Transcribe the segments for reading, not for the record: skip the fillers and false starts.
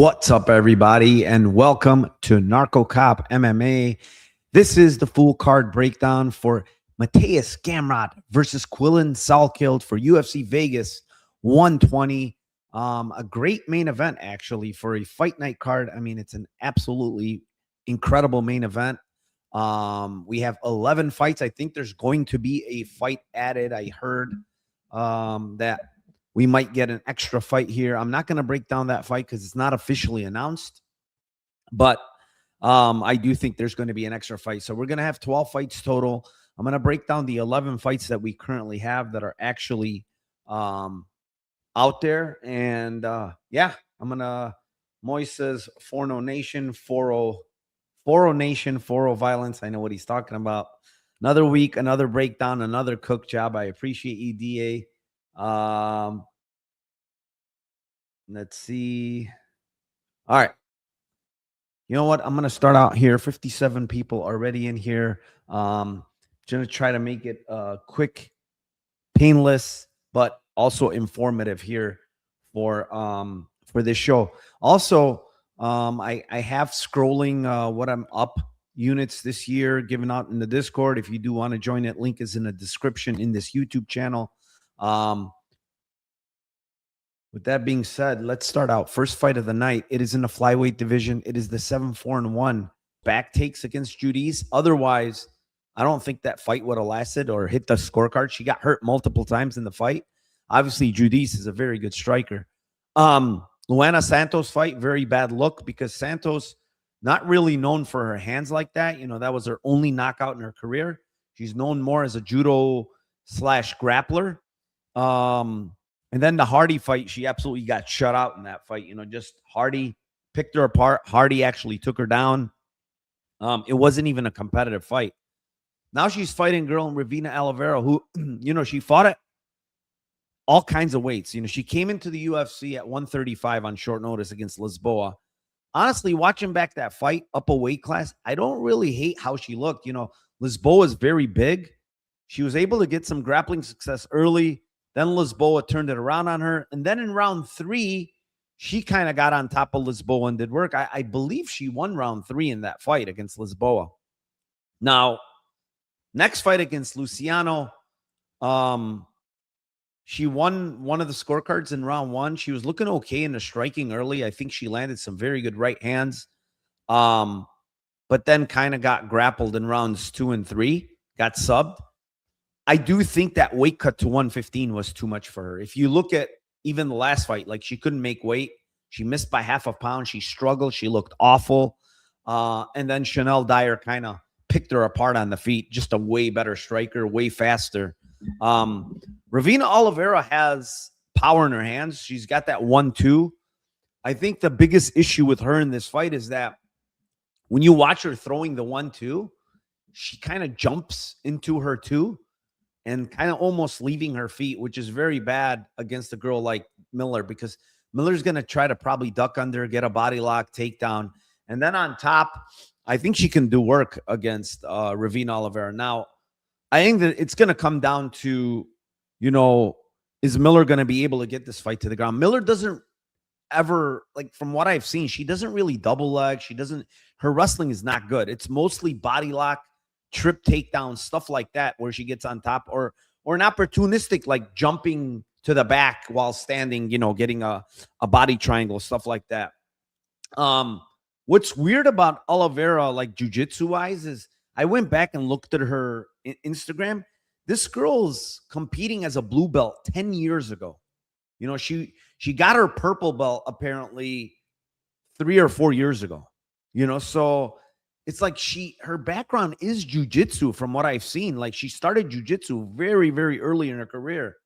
What's up, everybody, and welcome to Narcocop MMA. This is the full card breakdown for Mateusz Gamrot versus Quillan Salkilld for UFC Vegas 120. A great main event, actually, for a fight night card. I mean, it's an absolutely incredible main event. We have 11 fights. I think there's going to be a fight added. I heard that we might get an extra fight here. I'm not going to break down that fight because it's not officially announced, but I do think there's going to be an extra fight. So we're going to have 12 fights total. I'm going to break down the 11 fights that we currently have that are actually out there. And yeah, I'm going to, Moy says 4-0 Nation, 4-0 Nation, 4-0 Violence. I know what he's talking about. Another week, another breakdown, another cook job. I appreciate you, DA. Let's see. All right. You know what? I'm going to start out here. 57 people already in here. Going to try to make it quick, painless, but also informative here for this show. Also, I have scrolling what I'm up units this year given out in the Discord. If you do want to join it, link is in the description in this YouTube channel. With that being said, let's start out. First fight of the night. It is in the flyweight division. It is the 7-4-1 back takes against Giudice. Otherwise, I don't think that fight would have lasted or hit the scorecard. She got hurt multiple times in the fight. Obviously, Giudice is a very good striker. Luana Santos fight, very bad look because Santos not really known for her hands like that. You know, that was her only knockout in her career. She's known more as a judo / grappler. And then the Hardy fight, she absolutely got shut out in that fight. You know, just Hardy picked her apart. Hardy actually took her down. It wasn't even a competitive fight. Now she's fighting girl Ravina Oliveira, who, you know, she fought at all kinds of weights. You know, she came into the UFC at 135 on short notice against Lisboa. Honestly, watching back that fight up a weight class, I don't really hate how she looked. You know, Lisboa is very big. She was able to get some grappling success early. Then Lisboa turned it around on her. And then in round 3, she kind of got on top of Lisboa and did work. I believe she won round 3 in that fight against Lisboa. Now, next fight against Luciano, she won one of the scorecards in round 1. She was looking okay in the striking early. I think she landed some very good right hands. But then kind of got grappled in rounds 2 and 3, got subbed. I do think that weight cut to 115 was too much for her. If you look at even the last fight, like she couldn't make weight. She missed by half a pound. She struggled. She looked awful. And then Chanel Dyer kind of picked her apart on the feet. Just a way better striker, way faster. Ravina Oliveira has power in her hands. She's got that 1-2. I think the biggest issue with her in this fight is that when you watch her throwing the 1-2, she kind of jumps into her 2. And kind of almost leaving her feet, which is very bad against a girl like Miller because Miller's going to try to probably duck under, get a body lock, takedown. And then on top, I think she can do work against Ravina Oliveira. Now, I think that it's going to come down to, you know, is Miller going to be able to get this fight to the ground? Miller doesn't ever, like from what I've seen, she doesn't really double leg. Her wrestling is not good. It's mostly body lock, trip takedown, stuff like that, where she gets on top, or an opportunistic, like jumping to the back while standing, you know, getting a body triangle, stuff like that. What's weird about Oliveira, like jiu-jitsu wise, is I went back and looked at her Instagram. This girl's competing as a blue belt 10 years ago. You know, she got her purple belt apparently 3 or 4 years ago, you know, so it's like her background is jiu-jitsu from what I've seen. Like she started jiu-jitsu very, very early in her career.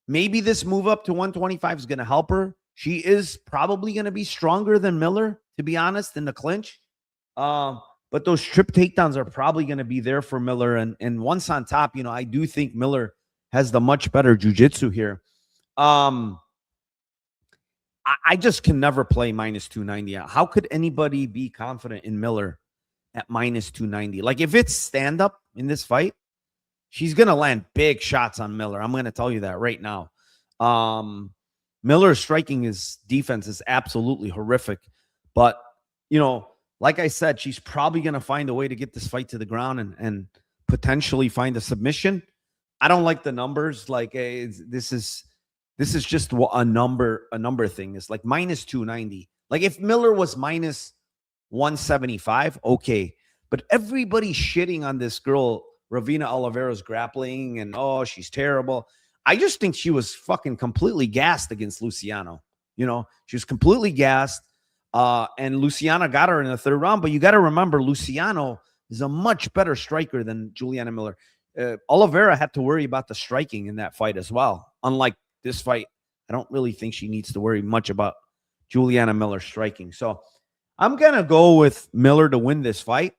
Maybe this move up to 125 is going to help her. She is probably going to be stronger than Miller, to be honest, in the clinch. But those trip takedowns are probably going to be there for Miller. And once on top, you know, I do think Miller has the much better jiu-jitsu here. I just can never play minus 290. How could anybody be confident in Miller at minus 290? Like if it's stand up in this fight, she's going to land big shots on Miller. I'm going to tell you that right now. Miller's striking defense is absolutely horrific. But, like I said, she's probably going to find a way to get this fight to the ground and potentially find a submission. I don't like the numbers. Like this is just a number thing. It's like minus 290. Like if Miller was minus 175, okay. But everybody's shitting on this girl, Ravina Oliveira's grappling, and she's terrible. I just think she was fucking completely gassed against Luciano. She was completely gassed. And Luciano got her in the third round. But you got to remember, Luciano is a much better striker than Juliana Miller. Oliveira had to worry about the striking in that fight as well. Unlike this fight, I don't really think she needs to worry much about Juliana Miller striking. So I'm going to go with Miller to win this fight,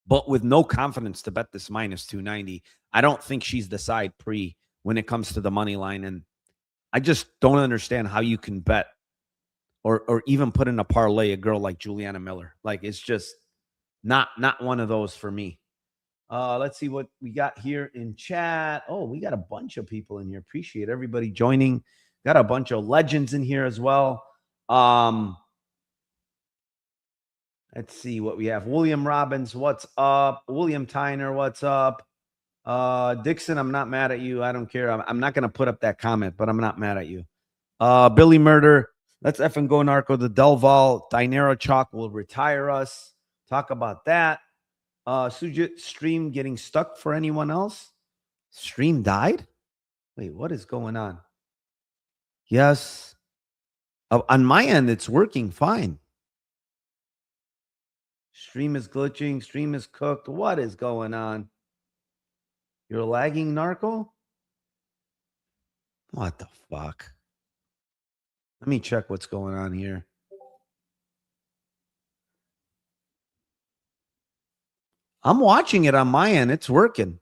but with no confidence to bet this minus 290. I don't think she's the side when it comes to the money line. And I just don't understand how you can bet or even put in a parlay a girl like Juliana Miller. Like, it's just not one of those for me. Let's see what we got here in chat. Oh, we got a bunch of people in here. Appreciate everybody joining. Got a bunch of legends in here as well. Let's see what we have. William Robbins, what's up? William Tyner, what's up? Dixon, I'm not mad at you. I don't care. I'm not going to put up that comment, but I'm not mad at you. Billy Murder, let's effing go, Narco. The Del Valle Thainara chalk will retire us. Talk about that. Sujit, stream getting stuck for anyone else? Stream died? Wait, what is going on? Yes. On my end, it's working fine. Stream is glitching. Stream is cooked. What is going on? You're lagging, Narco? What the fuck? Let me check what's going on here. I'm watching it on my end. It's working.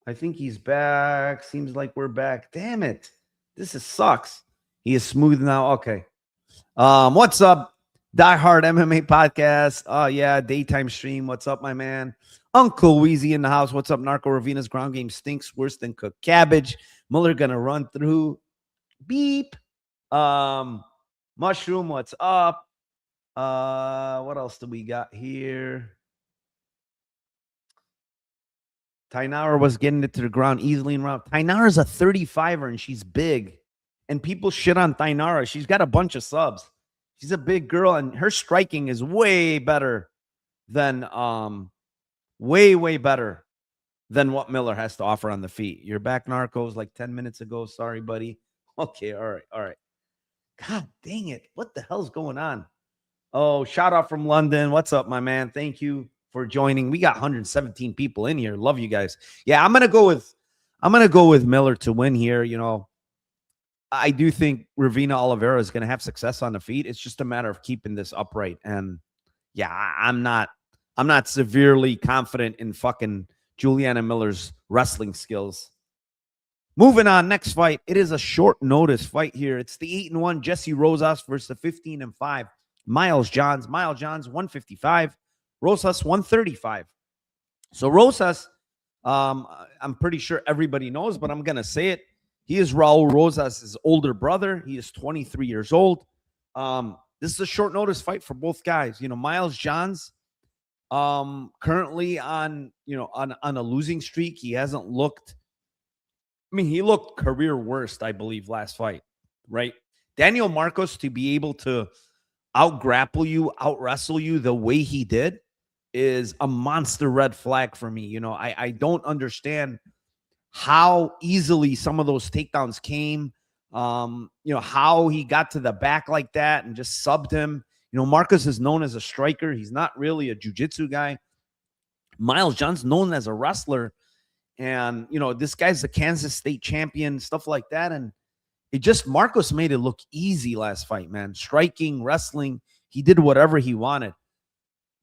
I think he's back. Seems like we're back. Damn it. This sucks. He is smooth now. Okay. What's up? Die Hard MMA podcast. Oh, yeah. Daytime stream. What's up, my man? Uncle Weezy in the house. What's up? Narco Ravina's ground game stinks worse than cooked cabbage. Muller gonna run through. Beep. Mushroom, what's up? What else do we got here? Thainara was getting it to the ground easily in round. Thainara's a 35er and she's big. And people shit on Thainara. She's got a bunch of subs. She's a big girl, and her striking is way better than way better than what Miller has to offer on the feet. You're back, Narcos, like 10 minutes ago. Sorry, buddy. Okay, all right. God dang it. What the hell's going on? Oh, shout out from London. What's up, my man? Thank you for joining. We got 117 people in here. Love you guys. Yeah, I'm gonna go with Miller to win here. I do think Ravina Oliveira is going to have success on the feet. It's just a matter of keeping this upright. And yeah, I'm not severely confident in fucking Juliana Miller's wrestling skills. Moving on, next fight. It is a short notice fight here. It's the 8-1 Jesse Rosas versus the 15-5 Miles Johns. Miles Johns 155, Rosas 135. So Rosas, I'm pretty sure everybody knows, but I'm gonna say it. He is Raul Rosas' older brother. He is 23 years old. This is a short notice fight for both guys. Miles Johns, currently on a losing streak. He hasn't looked. He looked career worst, I believe, last fight, right? Daniel Marcos, to be able to out-grapple you, out-wrestle you the way he did is a monster red flag for me. I don't understand how easily some of those takedowns came, how he got to the back like that and just subbed him. Marcus is known as a striker. He's not really a jiu-jitsu guy. Miles Johns known as a wrestler. And, this guy's a Kansas State champion, stuff like that. And Marcos made it look easy last fight, man. Striking, wrestling. He did whatever he wanted.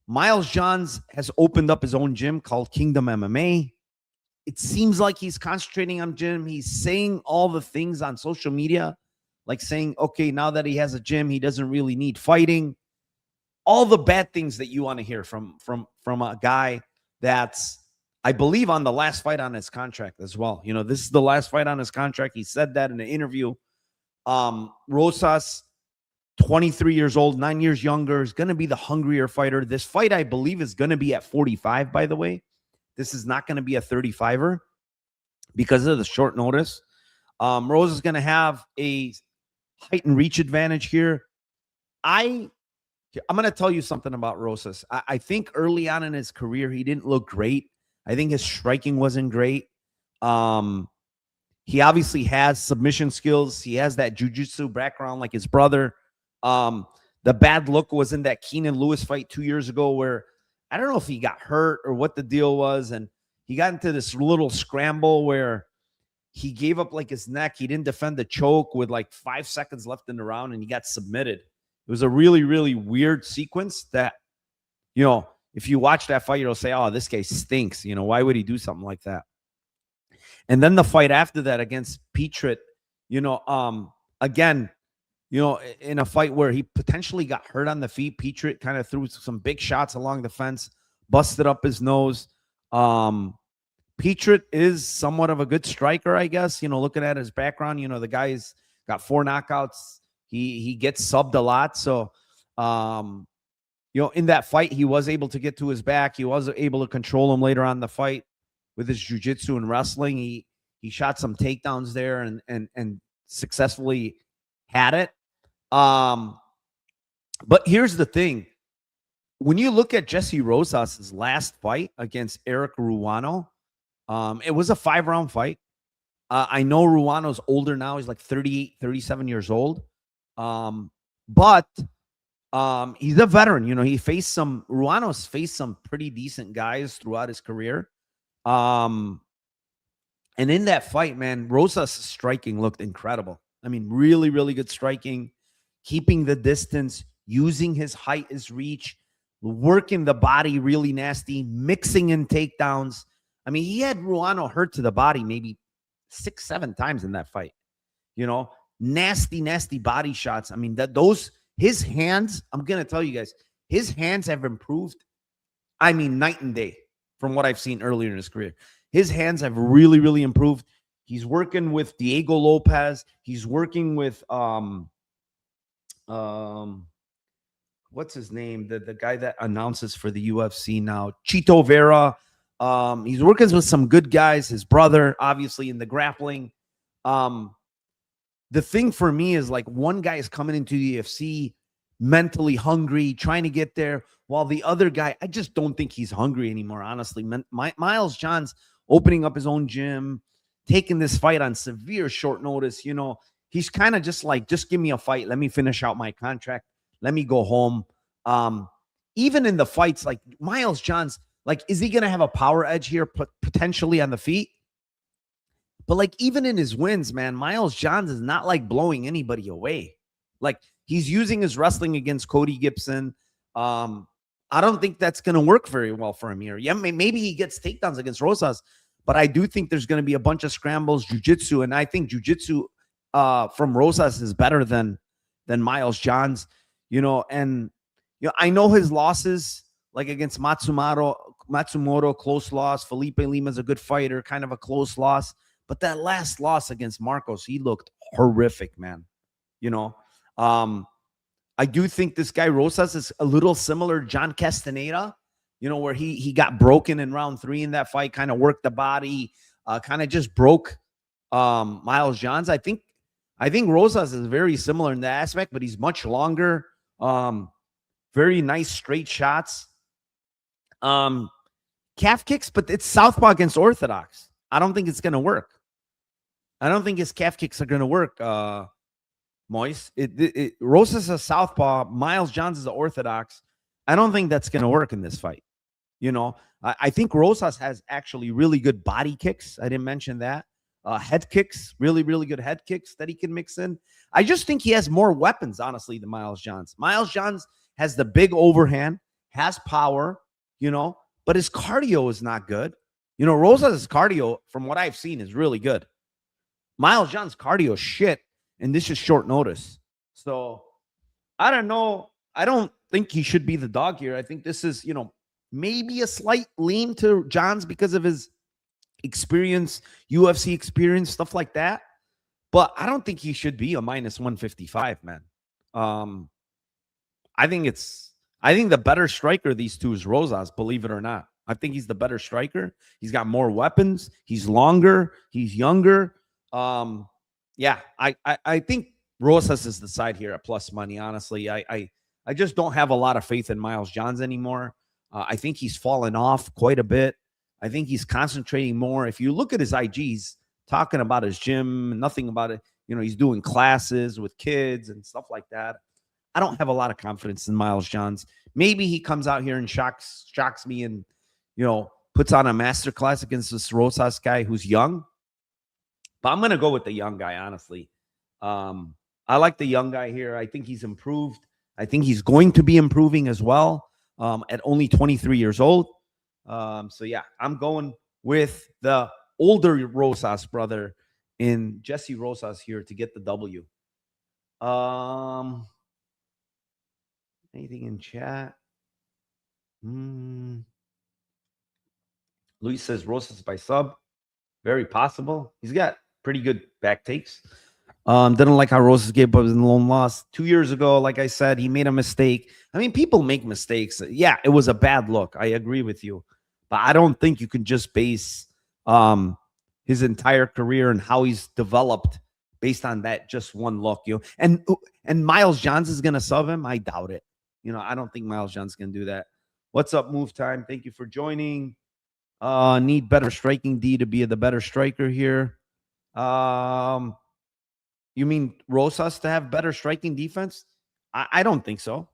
Miles Johns has opened up his own gym called Kingdom MMA. It seems like he's concentrating on gym. He's saying all the things on social media, like saying, okay, now that he has a gym, he doesn't really need fighting. All the bad things that you want to hear from a guy that's I believe on the last fight on his contract as well. You know, this is the last fight on his contract. He said that in an interview. Rosas, 23 years old, 9 years younger, is going to be the hungrier fighter. This fight, I believe, is going to be at 45, by the way. This is not going to be a 35er because of the short notice. Rosas is going to have a height and reach advantage here. I'm going to tell you something about Rosas. I think early on in his career, he didn't look great. I think his striking wasn't great. He obviously has submission skills. He has that jiu-jitsu background like his brother. The bad look was in that Keenan Lewis fight 2 years ago where I don't know if he got hurt or what the deal was. And he got into this little scramble where he gave up like his neck. He didn't defend the choke with like 5 seconds left in the round and he got submitted. It was a really, really weird sequence that, you know, if you watch that fight, you'll say, oh, this guy stinks. You know, why would he do something like that? And then the fight after that against Petrit, you know, again, you know, in a fight where he potentially got hurt on the feet, Petrit kind of threw some big shots along the fence, busted up his nose. Petrit is somewhat of a good striker, I guess, you know, looking at his background, you know, the guy's got 4 knockouts. He gets subbed a lot. So, you know, in that fight, he was able to get to his back. He was able to control him later on in the fight with his jiu-jitsu and wrestling. He shot some takedowns there and successfully had it. But here's the thing. When you look at Jesse Rosas' last fight against Eric Ruano, it was a 5-round fight. I know Ruano's older now. He's like 38, 37 years old. But he's a veteran. You know, Ruano's faced some pretty decent guys throughout his career. And in that fight, man, Rosas' striking looked incredible. I mean, really, really good striking, keeping the distance, using his height, his reach, working the body really nasty, mixing in takedowns. I mean, he had Ruano hurt to the body maybe 6-7 times in that fight. You know, nasty, nasty body shots. I mean, his hands, I'm going to tell you guys, his hands have improved. I mean, night and day from what I've seen earlier in his career. His hands have really, really improved. He's working with Diego Lopes. He's working with what's his name? The guy that announces for the UFC now, Chito Vera. He's working with some good guys. His brother, obviously, in the grappling. The thing for me is like one guy is coming into the UFC mentally hungry, trying to get there, while the other guy, I just don't think he's hungry anymore, honestly. Miles John's opening up his own gym, taking this fight on severe short notice. You know, he's kind of just like, just give me a fight. Let me finish out my contract. Let me go home. Even in the fights, like Miles John's, like, is he going to have a power edge here potentially on the feet? But like, even in his wins, man, Miles Johns is not like blowing anybody away. Like, he's using his wrestling against Cody Gibson. I don't think that's going to work very well for him here. Yeah, maybe he gets takedowns against Rosas, but I do think there's going to be a bunch of scrambles, jiu-jitsu, and I think jiu-jitsu from Rosas is better than Miles Johns, you know. And you know, I know his losses, like against Matsumoto, close loss. Felipe Lima's a good fighter, kind of a close loss. But that last loss against Marcos, he looked horrific, man. You know, I do think this guy Rosas is a little similar to John Castaneda, you know, where he got broken in round 3 in that fight, kind of worked the body, kind of just broke Miles Johns. I think Rosas is very similar in that aspect, but he's much longer. Very nice straight shots. Calf kicks, but it's southpaw against orthodox. I don't think it's going to work. I don't think his calf kicks are going to work, Moise. Rosas is a southpaw. Miles Johns is an orthodox. I don't think that's going to work in this fight. You know, I think Rosas has actually really good body kicks. I didn't mention that. Head kicks, really, really good head kicks that he can mix in. I just think he has more weapons, honestly, than Miles Johns. Miles Johns has the big overhand, has power, you know, but his cardio is not good. You know, Rosas' cardio, from what I've seen, is really good. Miles Johns' cardio is shit, and this is short notice. So, I don't know. I don't think he should be the dog here. I think this is, you know, maybe a slight lean to Johns because of his experience, UFC experience, stuff like that. But I don't think he should be a minus 155, man. I think the better striker of these two is Rosas, believe it or not. I think he's the better striker. He's got more weapons. He's longer. He's younger. Yeah, I think Rosas is the side here at plus money, honestly. I just don't have a lot of faith in Miles Johns anymore. I think he's fallen off quite a bit. I think he's concentrating more. If you look at his IGs, talking about his gym, nothing about it. He's doing classes with kids and stuff like that. I don't have a lot of confidence in Miles Johns. Maybe he comes out here and shocks me and, puts on a masterclass against this Rosas guy who's young. But I'm going to go with the young guy, honestly. I like the young guy here. I think he's improved. I think he's going to be improving as well at only 23 years old. So, yeah, I'm going with the older Rosas brother in Jesse Rosas here to get the W. Anything in chat? Luis says Rosas by sub. Very possible. He's got pretty good back takes. Didn't like how Rosas gave up in the lone loss 2 years ago. Like I said, he made a mistake. I mean, people make mistakes. Yeah, it was a bad look. I agree with you. But I don't think you can just base his entire career and how he's developed based on that just one look. And Miles Johns is going to sub him? I doubt it. I don't think Miles Johns can do that. What's up, Move Time? Thank you for joining. Need better striking D to be the better striker here. You mean Rosas to have better striking defense? I don't think so.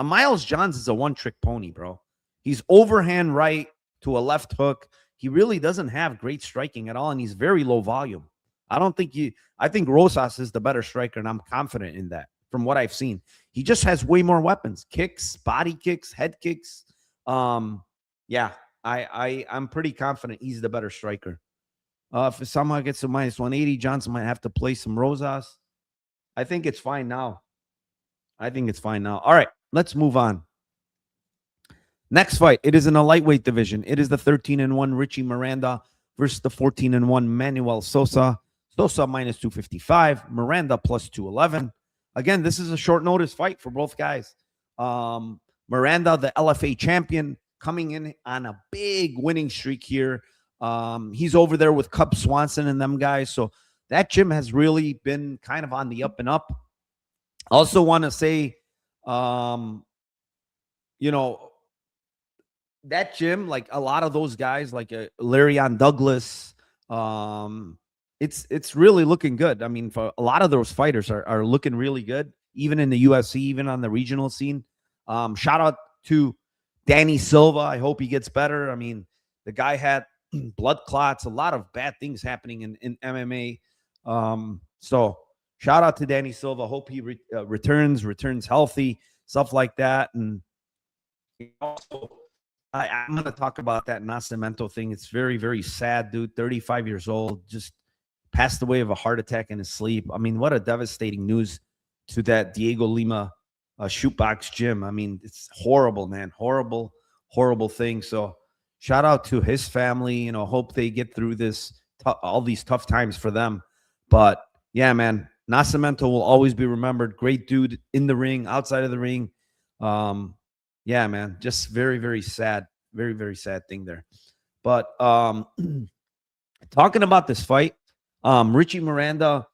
Miles Johns is a one-trick pony, bro. He's overhand right to a left hook. He really doesn't have great striking at all, and he's very low volume. I think Rosas is the better striker, and I'm confident in that from what I've seen. He just has way more weapons, kicks, body kicks, head kicks. Yeah, I'm pretty confident he's the better striker. If somehow gets to minus 180, Johnson might have to play some Rosas. I think it's fine now. All right, let's move on. Next fight, it is in a lightweight division. It is the 13-1 Richie Miranda versus the 14-1 Manuel Sousa. Sousa minus 255, Miranda plus 211. Again, this is a short notice fight for both guys. Miranda, the LFA champion, coming in on a big winning streak here. He's over there with Cub Swanson and them guys. So that gym has really been kind of on the up and up. Also want to say, that gym, like a lot of those guys, like Larion Douglas, it's really looking good. I mean, for a lot of those fighters are looking really good, even in the UFC, even on the regional scene. Shout out to Danny Silva. I hope he gets better. I mean, the guy had blood clots, a lot of bad things happening in MMA. So shout out to Danny Silva. Hope he returns healthy, stuff like that. And also, I'm going to talk about that Nascimento thing. It's very, very sad, dude. 35 years old, just passed away of a heart attack in his sleep. I mean, what a devastating news to that Diego Lima shootbox gym. I mean, it's horrible, man. Horrible, horrible thing. So shout out to his family. Hope they get through this, all these tough times for them. But yeah, man, Nascimento will always be remembered. Great dude in the ring, outside of the ring. Yeah, man, just very, very sad. Very, very sad thing there. But talking about this fight, Richie Miranda,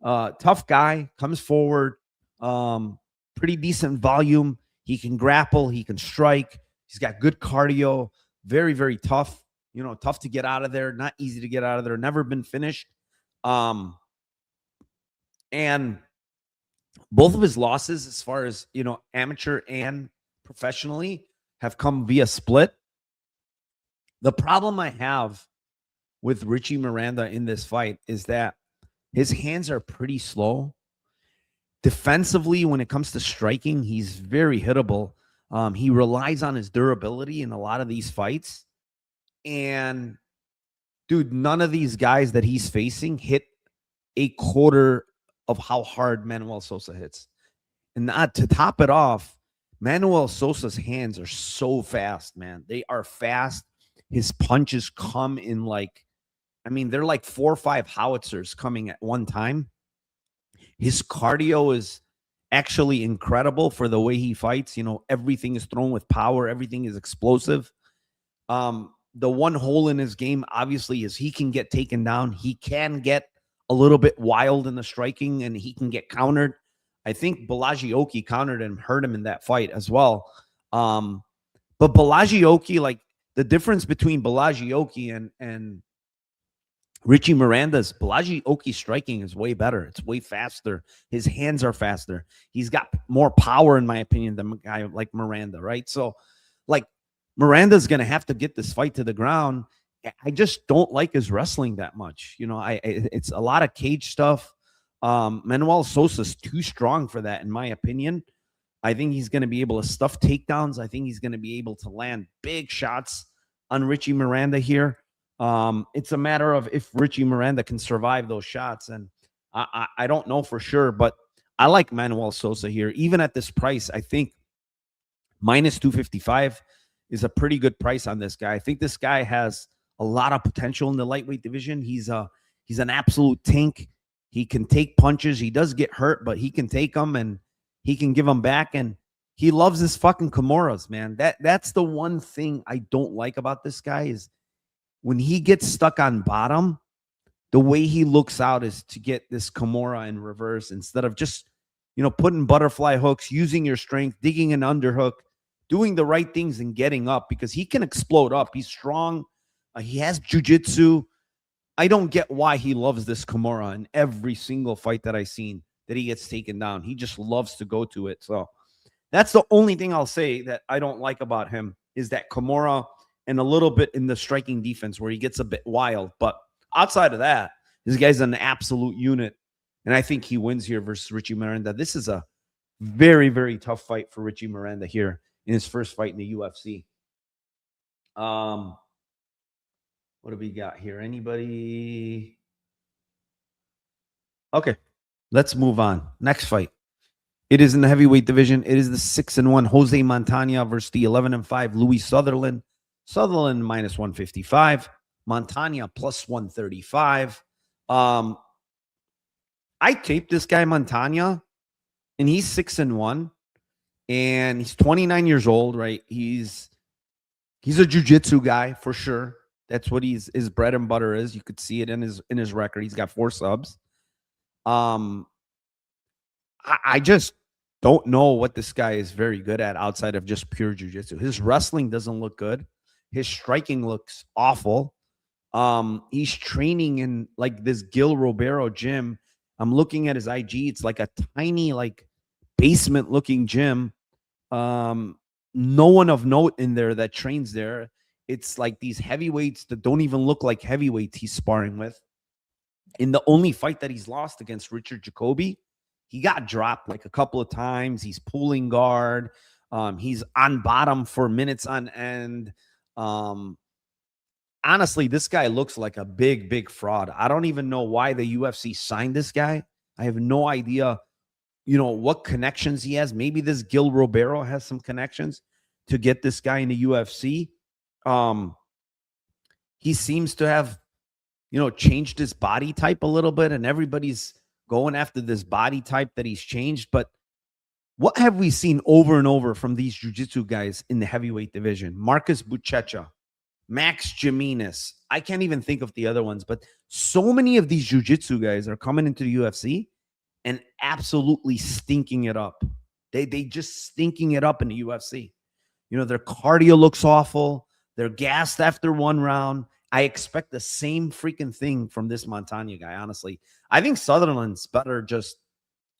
tough guy, comes forward, pretty decent volume. He can grapple. He can strike. He's got good cardio. Very, very tough. Tough to get out of there. Not easy to get out of there. Never been finished. And both of his losses, as far as, amateur and professionally, have come via split. The problem I have with Richie Miranda in this fight is that his hands are pretty slow. Defensively, when it comes to striking, he's very hittable. He relies on his durability in a lot of these fights. And, dude, none of these guys that he's facing hit a quarter of how hard Manuel Sousa hits. And to top it off, Manuel Sousa's hands are so fast, man. They are fast. His punches come in like, I mean, they're like 4 or 5 howitzers coming at one time. His cardio is actually incredible for the way he fights. You know, everything is thrown with power, everything is explosive. The one hole in his game, obviously, is he can get taken down. He can get a little bit wild in the striking, and he can get countered. I think Balaji countered him, hurt him in that fight as well. But Balaji, like the difference between Balaji and Richie Miranda's, Balaji striking is way better. It's way faster. His hands are faster. He's got more power, in my opinion, than a guy like Miranda, right? So, like, Miranda's going to have to get this fight to the ground. I just don't like his wrestling that much. You know, it's a lot of cage stuff. Manuel Sousa's too strong for that, in my opinion. I think he's going to be able to stuff takedowns. I think he's going to be able to land big shots on Richie Miranda here. It's a matter of if Richie Miranda can survive those shots. And I don't know for sure, but I like Manuel Sousa here. Even at this price, I think minus 255 is a pretty good price on this guy. I think this guy has a lot of potential in the lightweight division. He's an absolute tank. He can take punches. He does get hurt, but he can take them and he can give them back. And he loves his fucking Kimuras, man. That's the one thing I don't like about this guy is when he gets stuck on bottom, the way he looks out is to get this Kimura in reverse instead of just, you know, putting butterfly hooks, using your strength, digging an underhook, doing the right things and getting up, because he can explode up. He's strong. He has jiu-jitsu. I don't get why he loves this Kimura in every single fight that I've seen that he gets taken down. He just loves to go to it. So that's the only thing I'll say that I don't like about him is that Kimura and a little bit in the striking defense where he gets a bit wild. But outside of that, this guy's an absolute unit. And I think he wins here versus Richie Miranda. This is a very, very tough fight for Richie Miranda here in his first fight in the UFC. What do we got here? Anybody? Okay, let's move on. Next fight. It is in the heavyweight division. It is the 6-1 Jose Montanha versus the 11-5 Louis Sutherland. Sutherland minus 155. Montanha plus 135. I taped this guy Montanha, and he's 6-1. And he's 29 years old, right? He's a jiu-jitsu guy for sure. That's what his bread and butter is. You could see it in his record. He's got 4 subs. I just don't know what this guy is very good at outside of just pure jiu-jitsu. His wrestling doesn't look good. His striking looks awful. He's training in like this Gil Roberto gym. I'm looking at his IG. It's like a tiny, like basement looking gym. No one of note in there that trains there. It's like these heavyweights that don't even look like heavyweights he's sparring with. In the only fight that he's lost against Richard Jacoby, he got dropped like a couple of times. He's pulling guard. He's on bottom for minutes on end. Honestly, this guy looks like a big, big fraud. I don't even know why the UFC signed this guy. I have no idea, you know, what connections he has. Maybe this Gil Roberto has some connections to get this guy in the UFC. He seems to have, you know, changed his body type a little bit, and everybody's going after this body type that he's changed. But what have we seen over and over from these jiu-jitsu guys in the heavyweight division? Marcus Buchecha, Max Jimenez. I can't even think of the other ones, but so many of these jiu-jitsu guys are coming into the UFC and absolutely stinking it up. They just stinking it up in the UFC. You know, their cardio looks awful. They're gassed after one round. I expect the same freaking thing from this Montanha guy, honestly. I think Sutherland's better just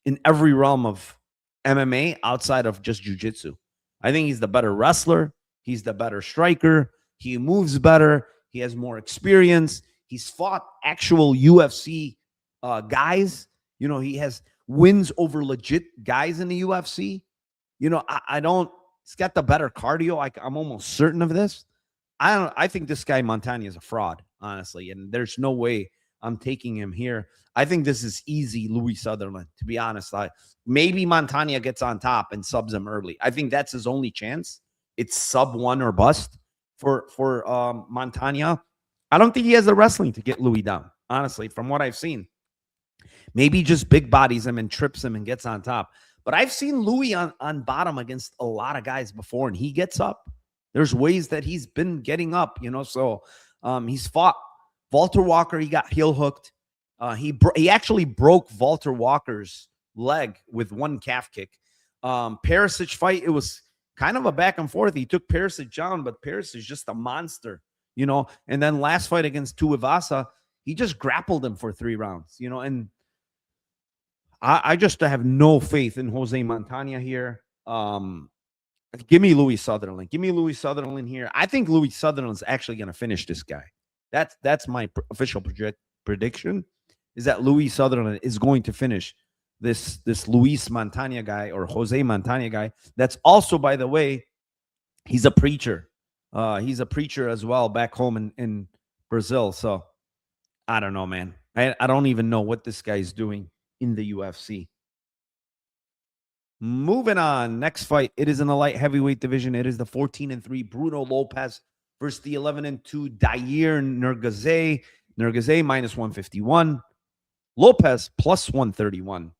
in every realm of MMA outside of just jiu-jitsu. I think he's the better wrestler. He's the better striker. He moves better. He has more experience. He's fought actual UFC guys. You know, he has wins over legit guys in the UFC. You know, I don't, he's got the better cardio. I'm almost certain of this. I think this guy Montanha is a fraud, honestly. And there's no way I'm taking him here. I think this is easy Louis Sutherland, to be honest. Maybe Montanha gets on top and subs him early. I think that's his only chance. It's sub 1 or bust for Montanha. I don't think he has the wrestling to get Louis down, honestly, from what I've seen. Maybe just big bodies him and trips him and gets on top. But I've seen Louis on bottom against a lot of guys before, and he gets up. There's ways that he's been getting up, so he's fought Walter Walker. He got heel hooked. He actually broke Walter Walker's leg with one calf kick. Perisic fight, it was kind of a back and forth. He took Perisic down, but Perisic is just a monster, And then last fight against Tuivasa, he just grappled him for 3 rounds, and I just have no faith in Jose Montanha here. Give me Louis Sutherland. Give me Louis Sutherland here. I think Louis Sutherland's actually going to finish this guy. That's my official prediction, is that Louis Sutherland is going to finish this Luis Montanha guy, or Jose Montanha guy. That's also, by the way, he's a preacher. He's a preacher as well back home in Brazil. So I don't know, man. I don't even know what this guy's doing in the UFC. Moving on. Next fight. It is in the light heavyweight division. It is the 14-3 Bruno Lopes versus the 11-2 Dair Nurgozhay. Nurgozhay minus 151. Lopes plus 131.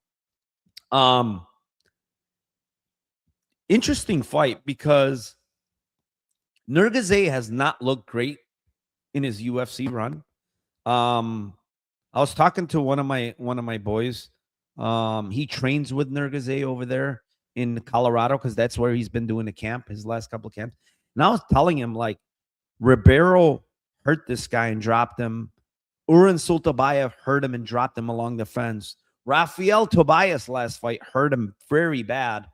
Interesting fight, because Nurgozhay has not looked great in his UFC run. I was talking to one of my boys. He trains with Nurgozhay over there in Colorado, because that's where he's been doing the camp, his last couple of camps. And I was telling him, like, Ribeiro hurt this guy and dropped him. Uran Sultabayev hurt him and dropped him along the fence. Rafael Tobias last fight hurt him very bad.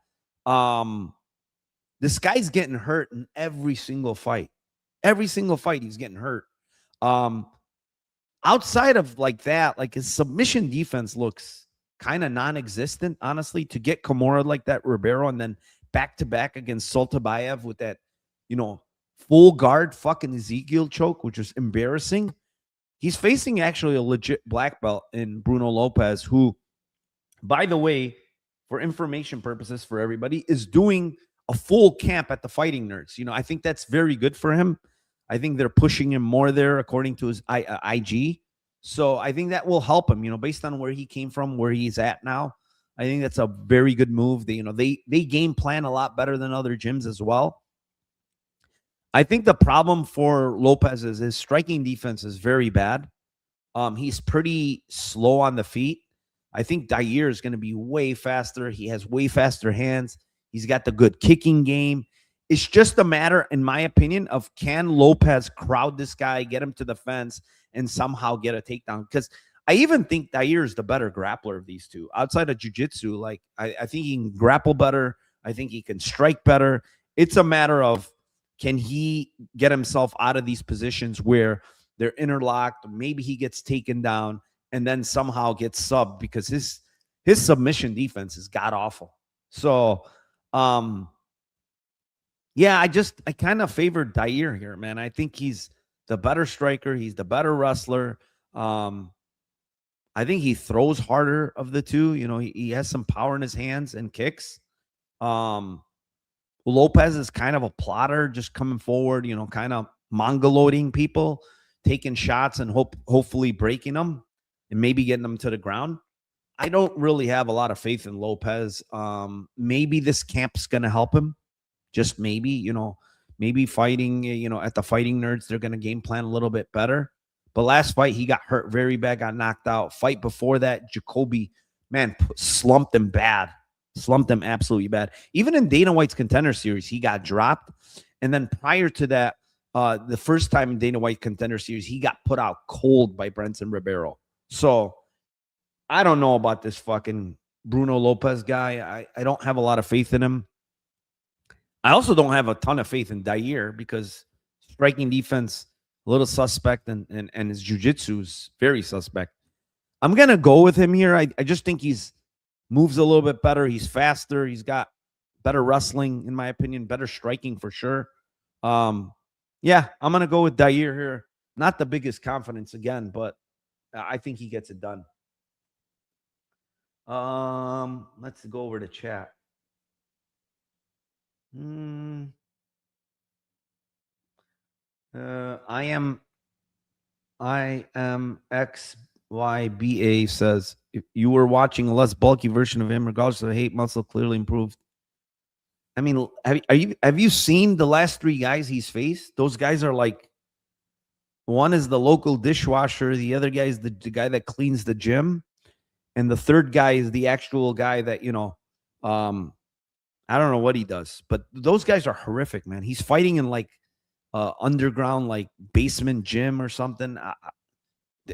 This guy's getting hurt in every single fight. Every single fight he's getting hurt. Outside of like that, like, his submission defense looks kind of non-existent, honestly. To get Kimura like that, Ribeiro, and then back-to-back against Sultabayev with that, full guard fucking Ezekiel choke, which is embarrassing. He's facing actually a legit black belt in Bruno Lopes, who, by the way, for information purposes for everybody, is doing a full camp at the Fighting Nerds. I think that's very good for him. I think they're pushing him more there, according to his IG. So I think that will help him, based on where he came from, where he's at now. I think that's a very good move. They game plan a lot better than other gyms as well. I think the problem for Lopes is his striking defense is very bad. He's pretty slow on the feet. I think Dair is going to be way faster. He has way faster hands. He's got the good kicking game. It's just a matter, in my opinion, of can Lopes crowd this guy, get him to the fence, and somehow get a takedown. Because I even think Dair is the better grappler of these two. Outside of jiu-jitsu, like, I think he can grapple better. I think he can strike better. It's a matter of, can he get himself out of these positions where they're interlocked? Maybe he gets taken down and then somehow gets subbed, because his submission defense is god-awful. So, yeah, I kind of favored Dair here, man. I think he's the better striker. He's the better wrestler. I think he throws harder of the two. He has some power in his hands and kicks. Lopes is kind of a plotter, just coming forward, kind of mongoloiding people, taking shots and hopefully breaking them and maybe getting them to the ground. I don't really have a lot of faith in Lopes. Maybe this camp's going to help him. Just maybe, maybe fighting, at the Fighting Nerds, they're going to game plan a little bit better. But last fight, he got hurt very bad, got knocked out. Fight before that, Jacoby, man, slumped him bad. Slumped him absolutely bad. Even in Dana White's Contender Series, he got dropped. And then prior to that, the first time in Dana White Contender Series, he got put out cold by Brenton Ribeiro. So I don't know about this fucking Bruno Lopes guy. I don't have a lot of faith in him. I also don't have a ton of faith in Dair, because striking defense, a little suspect, and his jiu-jitsu is very suspect. I'm going to go with him here. I just think he's moves a little bit better. He's faster. He's got better wrestling, in my opinion, better striking for sure. Yeah, I'm going to go with Dair here. Not the biggest confidence again, but I think he gets it done. Let's go over to chat. I am XYBA says, if you were watching a less bulky version of him, regardless of hate muscle, clearly improved. I mean, have you seen the last 3 guys he's faced? Those guys are like, one is the local dishwasher, the other guy is the guy that cleans the gym, and the third guy is the actual guy that, I don't know what he does, but those guys are horrific, man. He's fighting in like underground, like basement gym or something.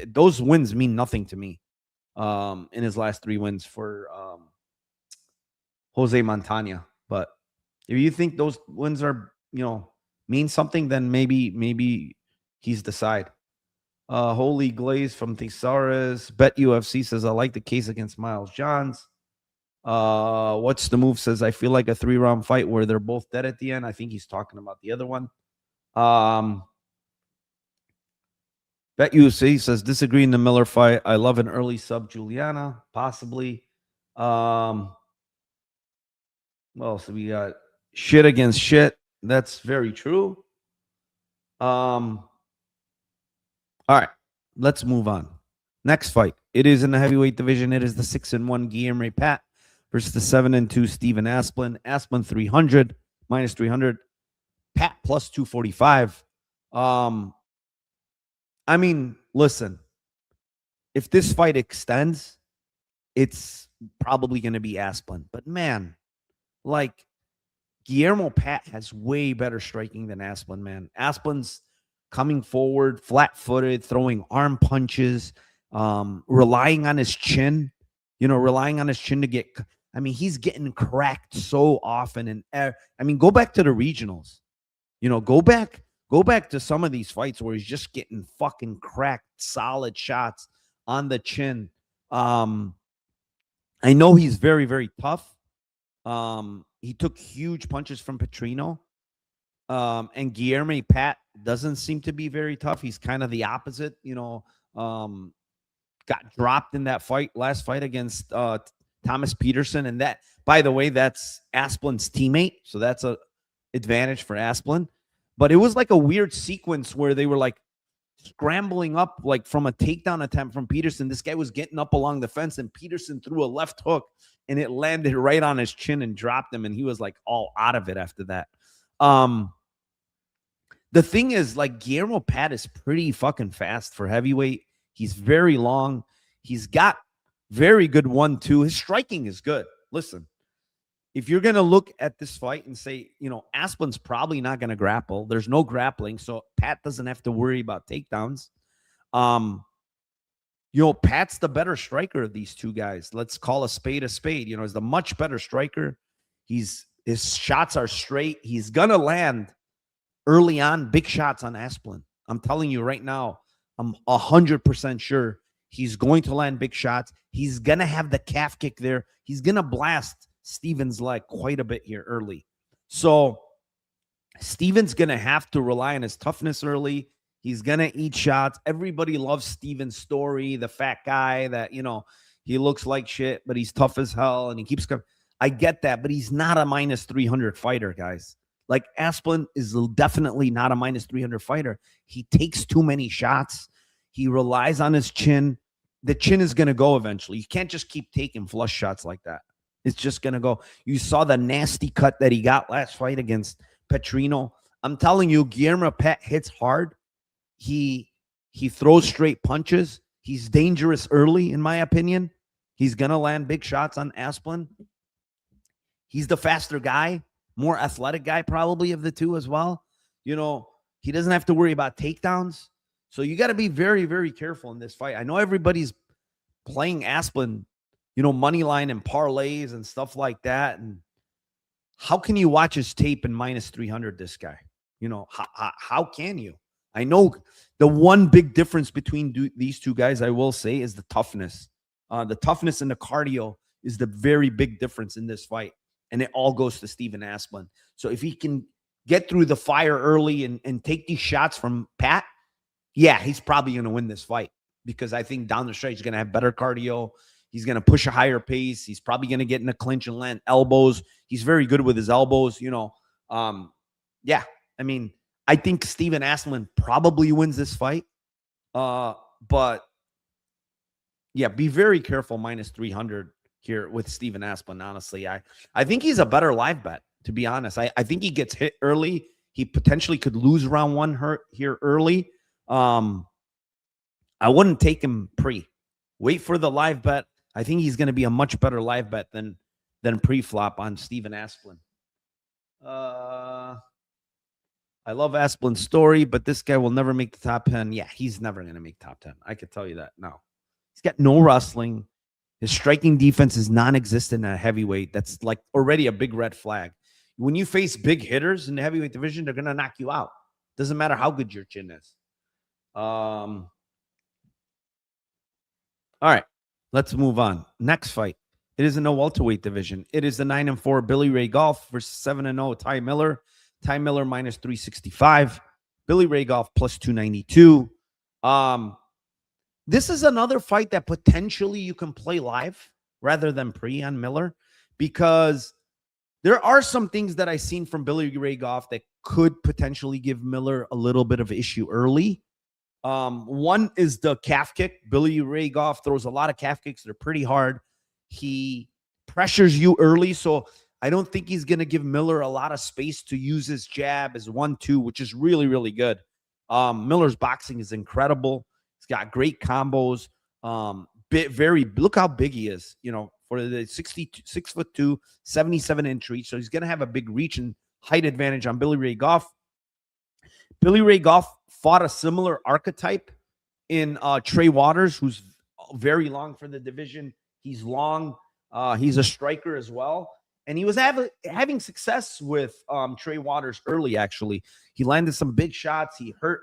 Those wins mean nothing to me. In his last 3 wins for Jose Montanha, but if you think those wins are, mean something, then maybe he's the side. Holy Glaze from Thesaurus. Bet UFC says, I like the case against Miles Johns. What's the move says, I feel like a 3-round fight where they're both dead at the end. I think he's talking about the other one. Bet UFC says, disagree in the Miller fight. I love an early sub Juliana, possibly. Well, so we got shit against shit. That's very true. All right, let's move on. Next fight. It is in the heavyweight division. It is the 6-1 Guillermo Pat versus the 7-2 Stephen Asplund. Asplund 300, minus 300. Pat plus 245. I mean, listen, if this fight extends, it's probably going to be Asplund. But man, like, Guillermo Pat has way better striking than Asplund, man. Asplund's coming forward, flat-footed, throwing arm punches, relying on his chin, to get, I mean, he's getting cracked so often. And I mean, go back to the regionals, go back to some of these fights where he's just getting fucking cracked, solid shots on the chin. I know he's very, very tough. He took huge punches from Petrino. And Guillermo Pat doesn't seem to be very tough. He's kind of the opposite, got dropped in that last fight against Thomas Peterson. And that, by the way, that's Asplund's teammate. So that's a advantage for Asplund. But it was like a weird sequence where they were like scrambling up, like from a takedown attempt from Peterson. This guy was getting up along the fence and Peterson threw a left hook and it landed right on his chin and dropped him. And he was like all out of it after that. The thing is, like, Guillermo Pat is pretty fucking fast for heavyweight. He's very long. He's got very good 1-2. His striking is good. Listen, if you're going to look at this fight and say, Asplund's probably not going to grapple. There's no grappling, so Pat doesn't have to worry about takedowns. Pat's the better striker of these two guys. Let's call a spade a spade. He's the much better striker. His shots are straight. He's going to land early on big shots on Asplund. I'm telling you right now, I'm 100% sure he's going to land big shots. He's going to have the calf kick there. He's going to blast Stevens' leg quite a bit here early. So Stevens going to have to rely on his toughness early. He's going to eat shots. Everybody loves Stevens' story, the fat guy that, he looks like shit, but he's tough as hell and he keeps coming. I get that, but he's not a minus 300 fighter, guys. Like, Asplund is definitely not a minus 300 fighter. He takes too many shots. He relies on his chin. The chin is going to go eventually. You can't just keep taking flush shots like that. It's just going to go. You saw the nasty cut that he got last fight against Petrino. I'm telling you, Guillermo Pat hits hard. He throws straight punches. He's dangerous early, in my opinion. He's going to land big shots on Asplund. He's the faster guy, more athletic guy probably of the two as well. He doesn't have to worry about takedowns. So you got to be very, very careful in this fight. I know everybody's playing Asplund, money line and parlays and stuff like that. And how can you watch his tape in minus 300, this guy? How can you? I know the one big difference between these two guys, I will say, is the toughness. The toughness and the cardio is the very big difference in this fight. And it all goes to Stephen Asplund. So if he can get through the fire early and take these shots from Pat, yeah, he's probably going to win this fight. because I think down the stretch he's going to have better cardio. He's going to push a higher pace. He's probably going to get in a clinch and land elbows. He's very good with his elbows, you know. Yeah, I mean, I think Steven Asplund probably wins this fight. But yeah, be very careful minus 300 here with Steven Asplund, honestly. I think he's a better live bet, to be honest. I think he gets hit early. He potentially could lose round one here early. I wouldn't take him pre. Wait for the live bet. I think he's going to be a much better live bet than pre-flop on Steven Asplund. I love Asplund's story, but this guy will never make the top 10. Yeah, he's never going to make top 10. I could tell you that. No. He's got no wrestling. His striking defense is non-existent at heavyweight. That's like already a big red flag. When you face big hitters in the heavyweight division, they're going to knock you out. Doesn't matter how good your chin is. All right, let's move on. Next fight. It is in the welterweight division. It is the 9-4 Billy Ray Goff versus 7-0 Ty Miller. Ty Miller minus 365. Billy Ray Goff plus 292. This is another fight that potentially you can play live rather than pre on Miller, because there are some things that I've seen from Billy Ray Goff that could potentially give Miller a little bit of issue early. One is the calf kick. Billy Ray Goff throws a lot of calf kicks. They're pretty hard. He pressures you early, so I don't think he's going to give Miller a lot of space to use his jab, his 1-2, which is really, really good. Miller's boxing is incredible. He's got great combos. Look how big he is, you know, for the 6'2", 77-inch reach. So he's going to have a big reach and height advantage on Billy Ray Goff. Billy Ray Goff fought a similar archetype in Trey Waters, who's very long for the division. He's long. He's a striker as well. And he was having success with Trey Waters early, actually. He landed some big shots. He hurt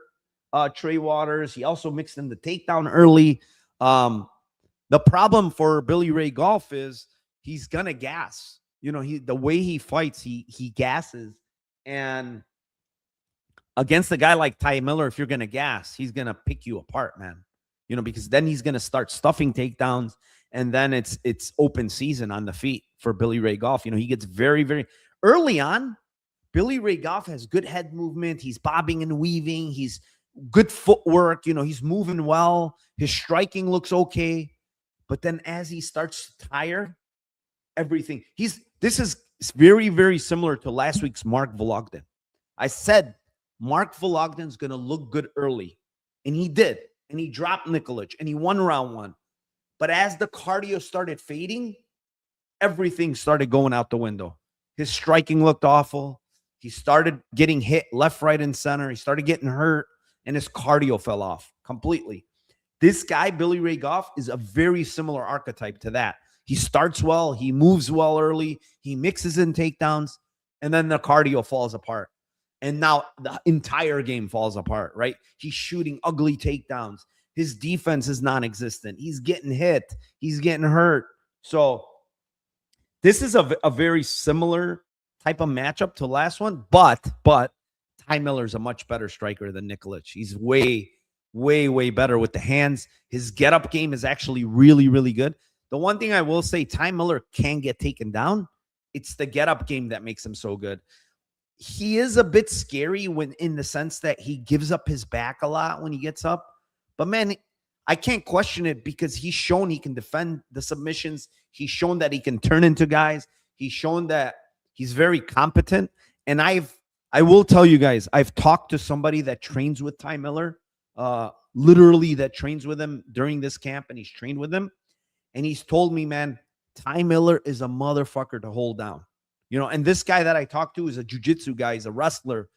Trey Waters. He also mixed in the takedown early. The problem for Billy Ray Goff is he's going to gas. You know, the way he fights, he gasses. And against a guy like Ty Miller, if you're going to gas, he's going to pick you apart, man. You know, because then he's going to start stuffing takedowns, and then it's open season on the feet for Billy Ray Goff. You know, he gets very, very early on. Billy Ray Goff has good head movement. He's bobbing and weaving. He's good footwork. You know, he's moving well. His striking looks okay. But then as he starts to tire, everything. This is very, very similar to last week's Mark Vologden. I said Mark Vologden's going to look good early. And he did. And he dropped Nikolic. And he won round one. But as the cardio started fading, everything started going out the window. His striking looked awful. He started getting hit left, right, and center. He started getting hurt. And his cardio fell off completely. This guy, Billy Ray Goff, is a very similar archetype to that. He starts well. He moves well early. He mixes in takedowns. And then the cardio falls apart. And now the entire game falls apart, right? He's shooting ugly takedowns. His defense is non-existent. He's getting hit. He's getting hurt. So this is a very similar type of matchup to last one. But Ty Miller's a much better striker than Nikolic. He's way, way, way better with the hands. His get-up game is actually really, really good. The one thing I will say, Ty Miller can get taken down. It's the get-up game that makes him so good. He is a bit scary in the sense that he gives up his back a lot when he gets up. But, man, I can't question it because he's shown he can defend the submissions. He's shown that he can turn into guys. He's shown that he's very competent. And I will tell you guys, I've talked to somebody that trains with Ty Miller, literally that trains with him during this camp, and he's trained with him. And he's told me, man, Ty Miller is a motherfucker to hold down. You know, and this guy that I talked to is a jiu-jitsu guy. He's a wrestler.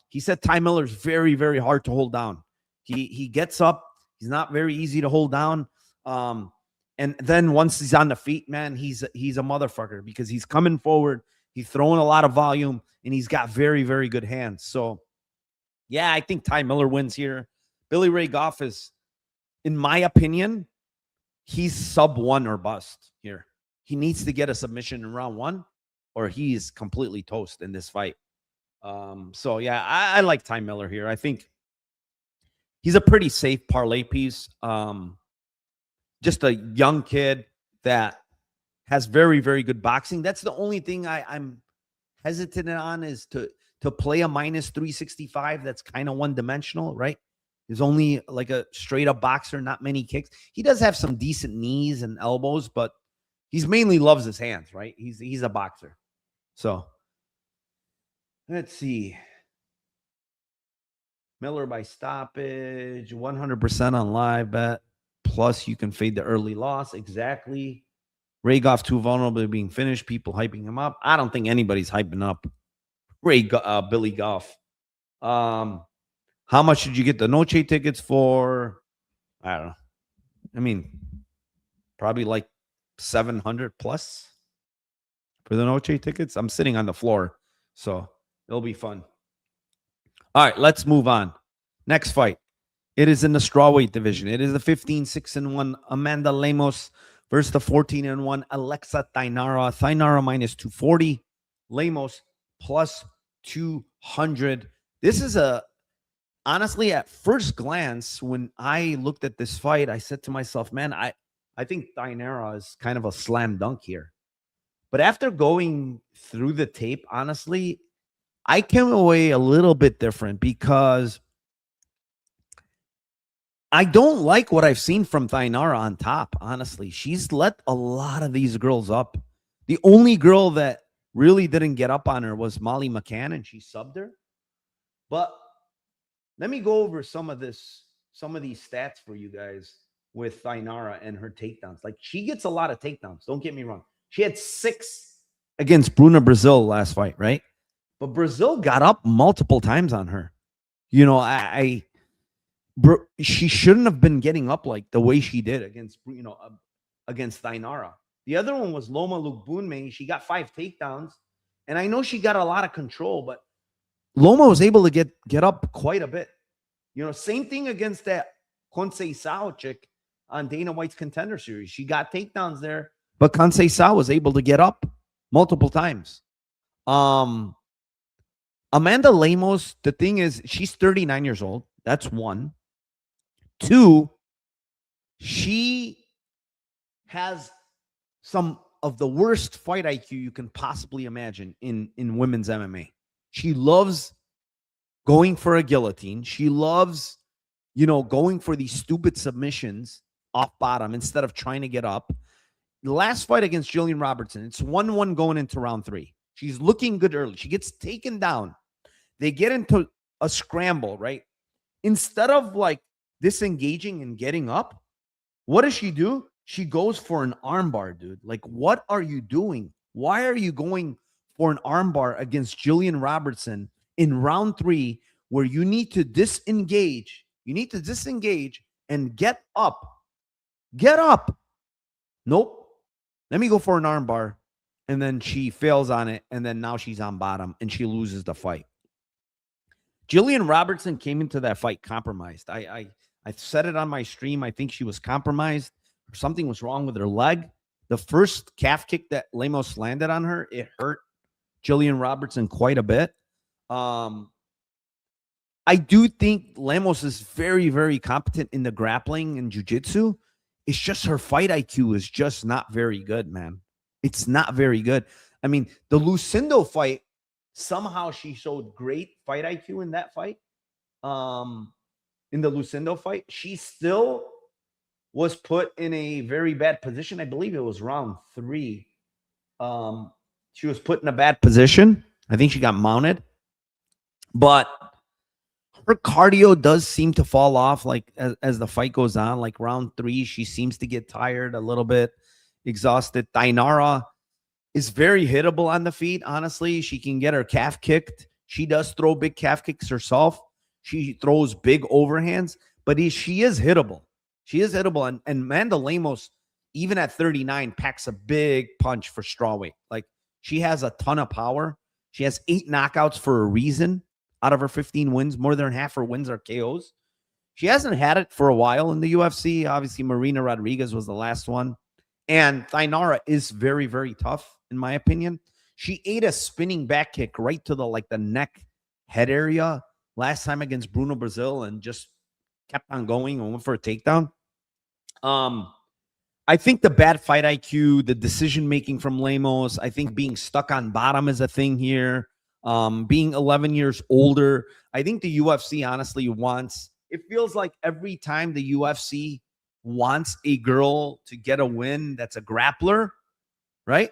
He said Ty Miller's very, very hard to hold down. He gets up. He's not very easy to hold down. And then once he's on the feet, man, he's a motherfucker because he's coming forward. He's throwing a lot of volume, and he's got very, very good hands. So, yeah, I think Ty Miller wins here. Billy Ray Goff is, in my opinion, he's sub one or bust here. He needs to get a submission in round one, or he's completely toast in this fight. So, yeah, I like Ty Miller here. I think he's a pretty safe parlay piece. Just a young kid that has very, very good boxing. That's the only thing I'm hesitant on, is to play a minus 365. That's kind of one-dimensional, right? He's only like a straight-up boxer, not many kicks. He does have some decent knees and elbows, but he's mainly loves his hands, right? He's a boxer. So let's see. Miller by stoppage, 100% on live bet. Plus, you can fade the early loss. Exactly. Ray Goff too vulnerable to being finished. People hyping him up. I don't think anybody's hyping up Billy Goff. How much did you get the Noche tickets for? I don't know. I mean, probably like 700 plus for the Noche tickets. I'm sitting on the floor, so it'll be fun. All right, let's move on. Next fight. It is in the strawweight division. It is the 15-6-1 Amanda Lemos versus the 14-1 Alexa Thainara. Thainara minus 240. Lemos plus 200. This is honestly, at first glance, when I looked at this fight, I said to myself, man, I think Thainara is kind of a slam dunk here. But after going through the tape, honestly, I came away a little bit different, because I don't like what I've seen from Thainara on top, honestly. She's let a lot of these girls up. The only girl that really didn't get up on her was Molly McCann, and she subbed her. But let me go over some of these stats for you guys with Thainara and her takedowns. Like, she gets a lot of takedowns. Don't get me wrong. She had 6 against Bruna Brazil last fight, right? But Brazil got up multiple times on her. You know, she shouldn't have been getting up like the way she did against Thainara. The other one was Loma Lukbunme. She got 5 takedowns, and I know she got a lot of control, but Loma was able to get up quite a bit. You know, same thing against that Conceição chick on Dana White's Contender Series. She got takedowns there, but Conceição was able to get up multiple times. Amanda Lemos, the thing is, she's 39 years old. That's one. 2, she has some of the worst fight IQ you can possibly imagine in women's MMA. She loves going for a guillotine. She loves, going for these stupid submissions off bottom instead of trying to get up. The last fight against Jillian Robertson, it's 1-1 going into round 3. She's looking good early. She gets taken down. They get into a scramble, right? Instead of like disengaging and getting up, what does she do? She goes for an armbar, dude. Like, what are you doing? Why are you going for an armbar against Jillian Robertson in round 3, where you need to disengage? You need to disengage and get up. Get up. Nope. Let me go for an armbar. And then she fails on it. And then now she's on bottom and she loses the fight. Jillian Robertson came into that fight compromised. I said it on my stream. I think she was compromised. Something was wrong with her leg. The first calf kick that Lemos landed on her, it hurt Jillian Robertson quite a bit. I do think Lemos is very, very competent in the grappling and jiu-jitsu. It's just her fight IQ is just not very good, man. It's not very good. I mean, the Lucindo fight, somehow she showed great fight IQ in that fight. In the Lucindo fight, she still was put in a very bad position. I believe it was round 3. She was put in a bad position. I think she got mounted. But her cardio does seem to fall off like as the fight goes on. Like round 3, she seems to get tired a little bit, exhausted. Thainara is very hittable on the feet. Honestly, she can get her calf kicked. She does throw big calf kicks herself. She throws big overhands, but she is hittable. She is hittable. And Amanda Lemos, even at 39, packs a big punch for strawweight. Like, she has a ton of power. She has 8 knockouts for a reason. Out of her 15 wins, more than half her wins are KOs. She hasn't had it for a while in the UFC. Obviously, Marina Rodriguez was the last one. And Thainara is very, very tough, in my opinion. She ate a spinning back kick right to the neck head area last time against Bruno Brazil and just kept on going and went for a takedown. I think the bad fight IQ, the decision making from Lemos, I think being stuck on bottom is a thing here. Being 11 years older, I think the UFC honestly wants, it feels like every time the UFC wants a girl to get a win that's a grappler, right?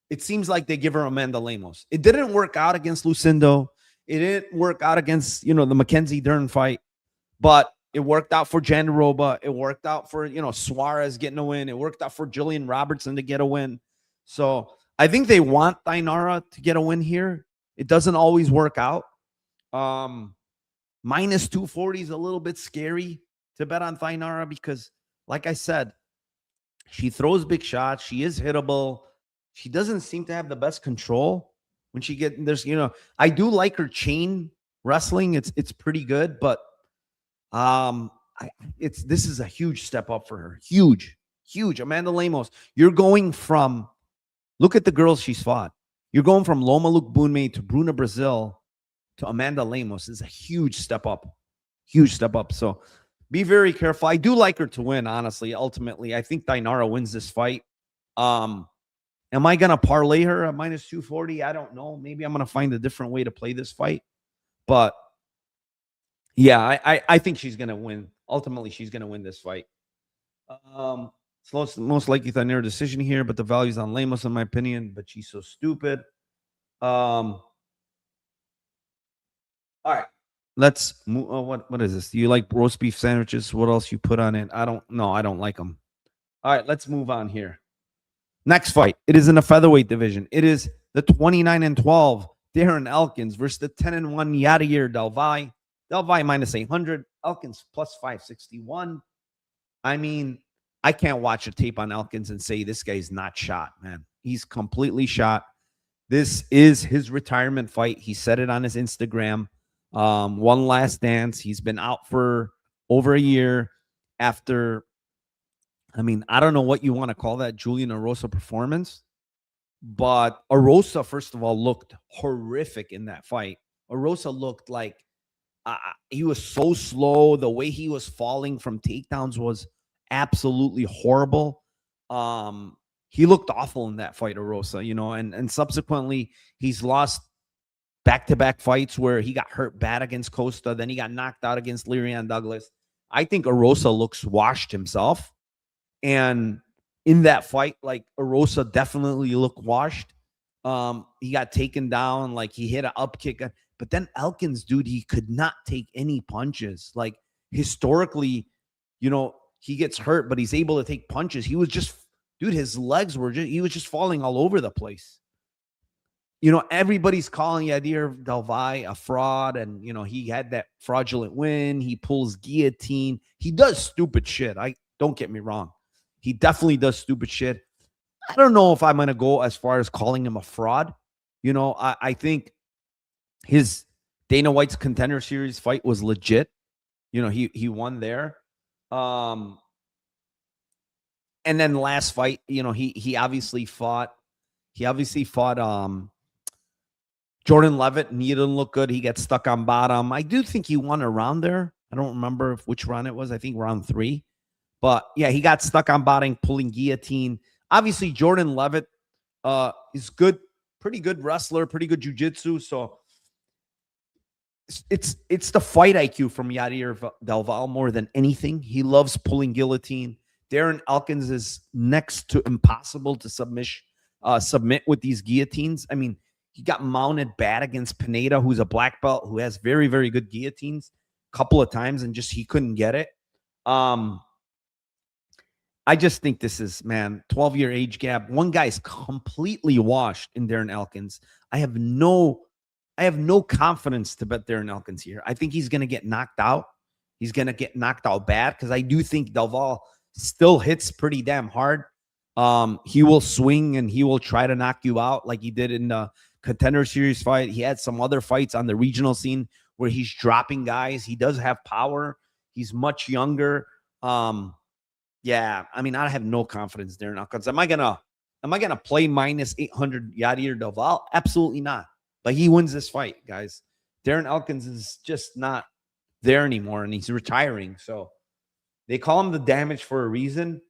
It seems like they give her Amanda Lemos. It didn't work out against Lucindo. It didn't work out against, the Mackenzie Dern fight, but it worked out for Jandiroba. It worked out for, Suarez getting a win. It worked out for Jillian Robertson to get a win. So I think they want Thainara to get a win here. It doesn't always work out. Minus 240 is a little bit scary to bet on Thainara because, like I said, she throws big shots. She is hittable. She doesn't seem to have the best control when she there's, I do like her chain wrestling. It's pretty good, but this is a huge step up for her. Huge. Amanda Lemos. You're going from, look at the girls she's fought. You're going from Loma Lukbunme to Bruna Brazil to Amanda Lemos. Is a huge step up. So be very careful. I do like her to win, honestly. Ultimately, I think Thainara wins this fight. Am I going to parlay her at minus 240? I don't know. Maybe I'm going to find a different way to play this fight. But yeah, I think she's going to win. Ultimately, she's going to win this fight. It's most likely Thainara decision here, but the value's on Lemos, in my opinion. But she's so stupid. All right. Let's move. What is this? Do you like roast beef sandwiches? What else you put on it? I don't know. I don't like them. All right. Let's move on here. Next fight. It is in the featherweight division. It is the 29-12 Darren Elkins versus the 10-1 Yair Del Valle. Del Valle minus 800. Elkins plus 561. I mean, I can't watch a tape on Elkins and say this guy's not shot, man. He's completely shot. This is his retirement fight. He said it on his Instagram. One last dance. He's been out for over a year after, I mean, I don't know what you want to call that Julian Erosa performance, but Erosa, first of all, looked horrific in that fight. Erosa looked like he was so slow. The way he was falling from takedowns was absolutely horrible. He looked awful in that fight, Erosa, and subsequently he's lost back-to-back fights where he got hurt bad against Costa. Then he got knocked out against Le'Rian Douglas. I think Erosa looks washed himself. And in that fight, like, Erosa definitely looked washed. He got taken down. Like, he hit an up kick. But then Elkins, dude, he could not take any punches. Like, historically, he gets hurt, but he's able to take punches. He was just, dude, his legs were he was just falling all over the place. Everybody's calling Yair Del Valle a fraud, and, he had that fraudulent win. He pulls guillotine. He does stupid shit. Don't get me wrong. He definitely does stupid shit. I don't know if I'm going to go as far as calling him a fraud. I think his Dana White's Contender Series fight was legit. He won there. And then last fight, he obviously fought Jordan Levitt, and he didn't look good. He got stuck on bottom. I do think he won a round there. I don't remember which round it was. I think round 3. But yeah, he got stuck on bottom, pulling guillotine. Obviously, Jordan Levitt is good, pretty good wrestler, pretty good jiu-jitsu. So it's the fight IQ from Yair Del Valle more than anything. He loves pulling guillotine. Darren Elkins is next to impossible to submit with these guillotines. I mean, he got mounted bad against Pineda, who's a black belt, who has very, very good guillotines a couple of times, and just he couldn't get it. I just think this is, 12-year age gap. One guy's completely washed in Darren Elkins. I have no confidence to bet Darren Elkins here. I think he's going to get knocked out. He's going to get knocked out bad because I do think Del Valle still hits pretty damn hard. He will swing and he will try to knock you out like he did in the Contender Series fight. He had some other fights on the regional scene where he's dropping guys. He does have power. He's much younger. Yeah, I mean, I have no confidence there now. Am I gonna play minus 800 Yair Del Valle? Absolutely not. But he wins this fight, guys. Darren Elkins is just not there anymore, and he's retiring. So they call him the damage for a reason.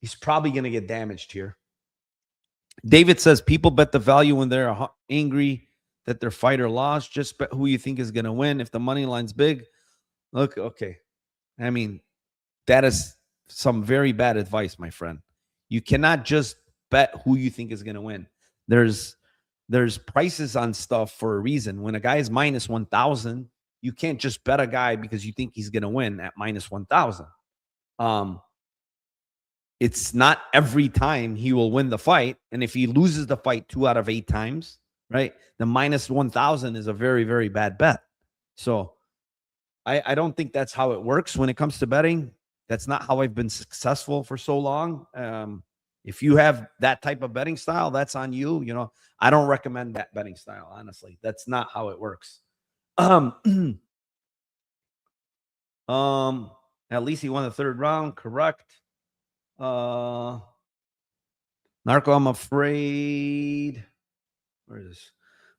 He's probably going to get damaged here. David says people bet the value when they're angry that their fighter lost. Just bet who you think is going to win. If the money line's big, look, okay. I mean, that is some very bad advice, my friend. You cannot just bet who you think is going to win. There's prices on stuff for a reason. When a guy is minus 1,000, you can't just bet a guy because you think he's going to win at minus 1,000. It's not every time he will win the fight. And if he loses the fight 2 out of 8 times, right, the minus 1,000 is a very, very bad bet. So I don't think that's how it works when it comes to betting. That's not how I've been successful for so long. If you have that type of betting style, that's on you. You know, I don't recommend that betting style, honestly. That's not how it works. At least he won the 3rd round, correct. Narco, I'm afraid. Where is this?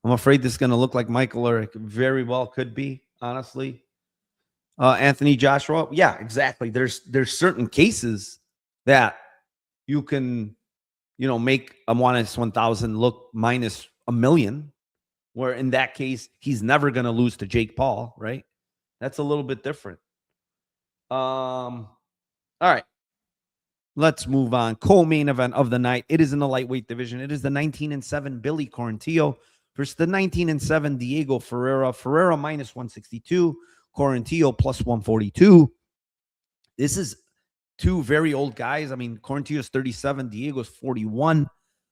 I'm afraid this is going to look like Michael, or it very well could be, honestly. Anthony Joshua. Yeah, exactly. There's certain cases that you can, make a minus 1,000 look minus 1,000,000, where in that case, he's never going to lose to Jake Paul, right? That's a little bit different. All right. Let's move on. Co-main event of the night. It is in the lightweight division. It is the 19-7 Billy Quarantillo versus the 19-7 Diego Ferreira. Ferreira minus 162. Quarantillo plus 142. This is 2 very old guys. I mean, Quarantillo's 37. Diego's 41.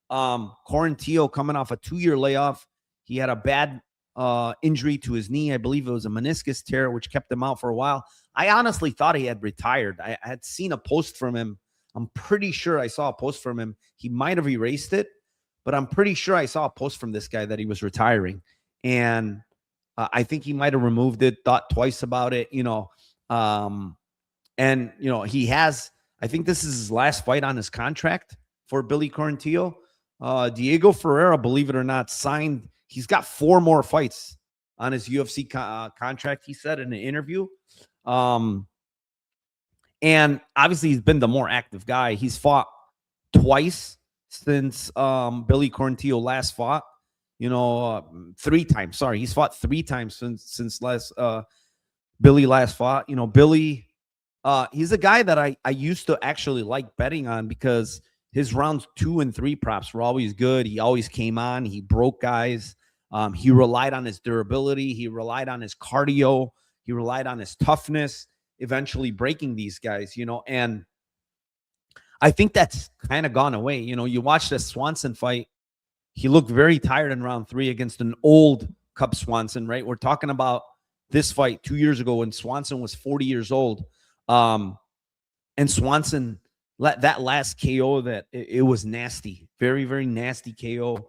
Quarantillo coming off a 2-year layoff. He had a bad injury to his knee. I believe it was a meniscus tear, which kept him out for a while. I honestly thought he had retired. I had seen a post from him. I'm pretty sure I saw a post from him. He might have erased it, but I'm pretty sure I saw a post from this guy that he was retiring. And I think he might have removed it, thought twice about it, he has, I think this is his last fight on his contract for Billy Quarantillo. Diego Ferreira, believe it or not, signed. He's got 4 more fights on his UFC contract, he said in an interview. And obviously he's been the more active guy. He's fought twice since Billy Quarantillo last fought. 3 times. Sorry, he's fought 3 times since last Billy last fought. Billy, he's a guy that I used to actually like betting on because his rounds 2 and 3 props were always good. He always came on. He broke guys. He relied on his durability. He relied on his cardio. He relied on his toughness, eventually breaking these guys, and I think that's kind of gone away. You watch the Swanson fight. He looked very tired in round 3 against an old Cub Swanson, right? We're talking about this fight 2 years ago when Swanson was 40 years old. And Swanson let that last KO that it was nasty, very, very nasty KO.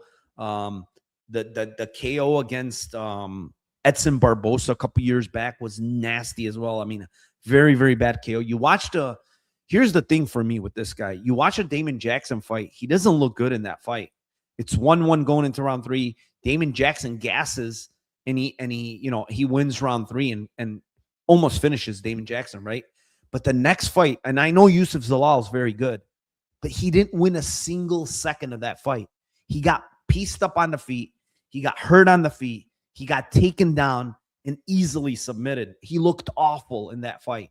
The KO against Edson Barbosa a couple years back was nasty as well. I mean, very, very bad KO. You watched here's the thing for me with this guy. You watch a Damon Jackson fight. He doesn't look good in that fight. It's 1-1 going into round 3. Damon Jackson gasses and he wins round 3 and almost finishes Damon Jackson, right? But the next fight, and I know Yusuf Zalal is very good, but he didn't win a single second of that fight. He got pieced up on the feet. He got hurt on the feet. He got taken down and easily submitted. He looked awful in that fight.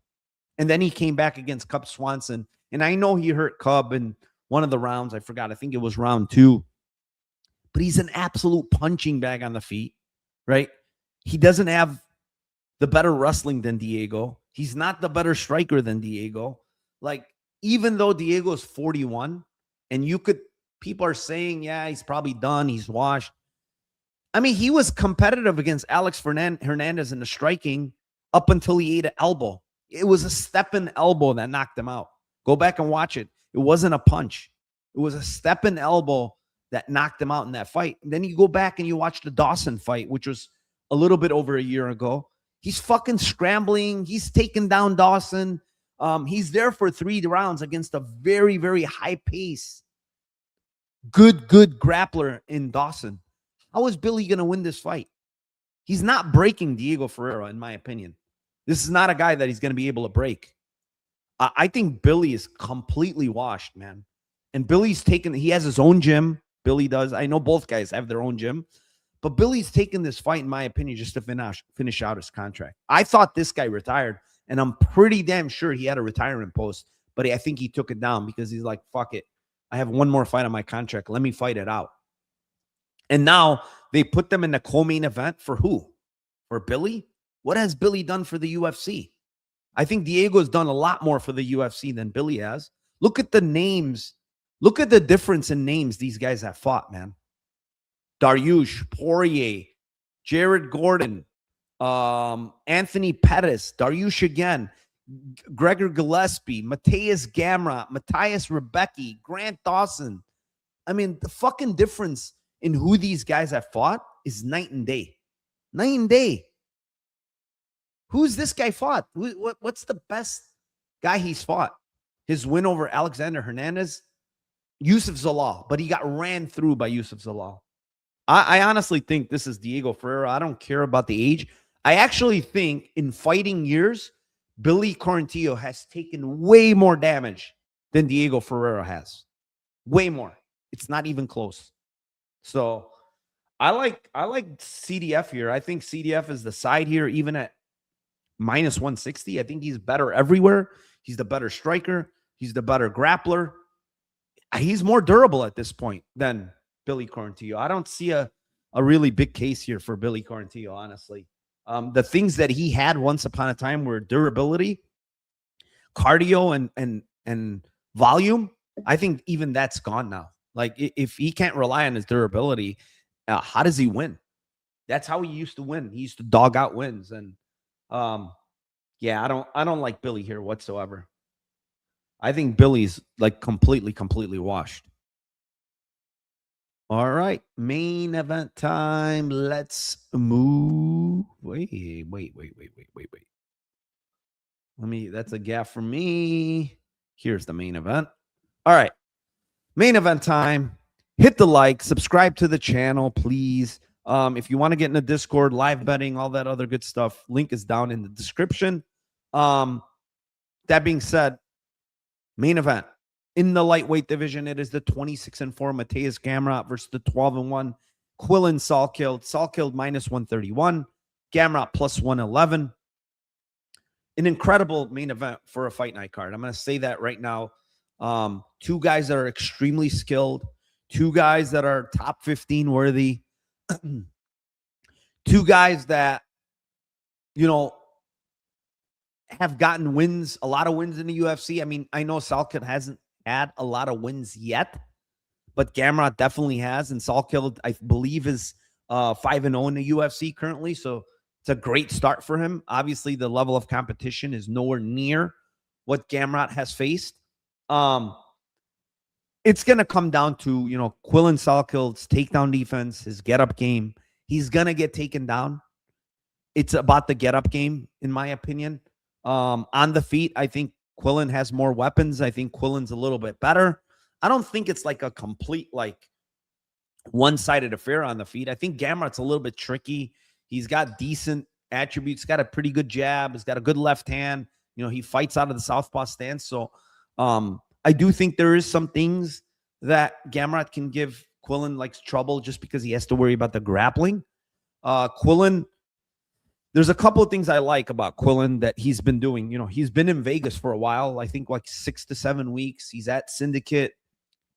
And then he came back against Cub Swanson. And I know he hurt Cub in one of the rounds. I forgot. I think it was round 2. But he's an absolute punching bag on the feet, right? He doesn't have the better wrestling than Diego. He's not the better striker than Diego. Like, even though Diego's 41, and people are saying, yeah, he's probably done. He's washed. I mean, he was competitive against Alex Hernandez in the striking up until he ate an elbow. It was a step-in elbow that knocked him out. Go back and watch it. It wasn't a punch. It was a step-in elbow that knocked him out in that fight. And then you go back and you watch the Dawson fight, which was a little bit over a year ago. He's fucking scrambling. He's taking down Dawson. He's there for 3 rounds against a very, very high pace, good grappler in Dawson. How is Billy going to win this fight? He's not breaking Diego Ferreira, in my opinion. This is not a guy that he's going to be able to break. I think Billy is completely washed, man. And Billy's he has his own gym. Billy does. I know both guys have their own gym. But Billy's taken this fight, in my opinion, just to finish out his contract. I thought this guy retired, and I'm pretty damn sure he had a retirement post, but I think he took it down because he's like, fuck it. I have one more fight on my contract. Let me fight it out. And now they put them in the co-main event for who? For Billy? What has Billy done for the UFC? I think Diego's done a lot more for the UFC than Billy has. Look at the names. Look at the difference in names these guys have fought, man. Dariush, Poirier, Jared Gordon, Anthony Pettis, Dariush again, Gregor Gillespie, Mateusz Gamrot, Mateusz Rebecki, Grant Dawson. I mean, the fucking difference in who these guys have fought is night and day. Night and day. Who's this guy fought? What's the best guy he's fought? His win over Alexander Hernandez? Yusuf Zalal, but he got ran through by Yusuf Zalal. I honestly think this is Diego Ferreira. I don't care about the age. I actually think in fighting years, Billy Quarantillo has taken way more damage than Diego Ferreira has. Way more. It's not even close. So I like CDF here. I think CDF is the side here, even at minus 160. I think he's better everywhere. He's the better striker. He's the better grappler. He's more durable at this point than Billy Quarantillo. I don't see a really big case here for Billy Quarantillo, honestly. The things that he had once upon a time were durability, cardio, and volume. I think even that's gone now. Like, if he can't rely on his durability, how does he win? That's how he used to win. He used to dog out wins. And yeah, I don't like Billy here whatsoever. I think Billy's like completely washed. All right, main event time. Let's move. Wait. That's a gap for me. Here's the main event. All right, main event time. Hit the like, subscribe to the channel, please. If you want to get in the Discord, live betting, all that other good stuff, link is down in the description. That being said, main event. In the lightweight division, it is the 26-4 Mateusz Gamrot versus the 12-1 Quillan Salkilld. Salkilld minus 131, Gamrot plus 111. An incredible main event for a fight night card. I'm going to say that right now. Two guys that are extremely skilled, two guys that are top 15 worthy, two guys that, have gotten wins, a lot of wins in the UFC. I mean, I know Salkilld hasn't had a lot of wins yet, but Gamrot definitely has, and Salkilld, I believe, is 5-0 in the UFC currently, so it's a great start for him. Obviously, the level of competition is nowhere near what Gamrot has faced. It's going to come down to, Quillan Salkild's takedown defense, his get-up game. He's going to get taken down. It's about the get-up game, in my opinion. On the feet, I think Quillan has more weapons. I think Quillan's a little bit better. I don't think it's like a complete, one-sided affair on the feet. I think Gamrot's a little bit tricky. He's got decent attributes. He's got a pretty good jab. He's got a good left hand. He fights out of the southpaw stance. So I do think there is some things that Gamrot can give Quillan trouble just because he has to worry about the grappling. Quillan, there's a couple of things I like about Quillan that he's been doing. He's been in Vegas for a while. I think 6 to 7 weeks. He's at Syndicate.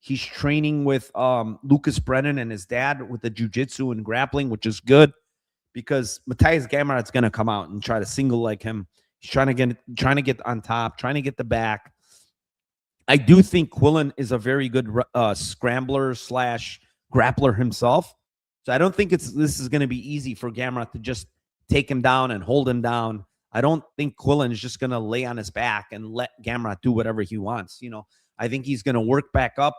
He's training with Lucas Brennan and his dad with the jiu-jitsu and grappling, which is good because Mateusz Gamrot's going to come out and try to single leg him. He's trying to get on top, trying to get the back. I do think Quillan is a very good scrambler / grappler himself. So I don't think this is going to be easy for Gamrot to just take him down and hold him down. I don't think Quillan is just going to lay on his back and let Gamrot do whatever he wants. I think he's going to work back up.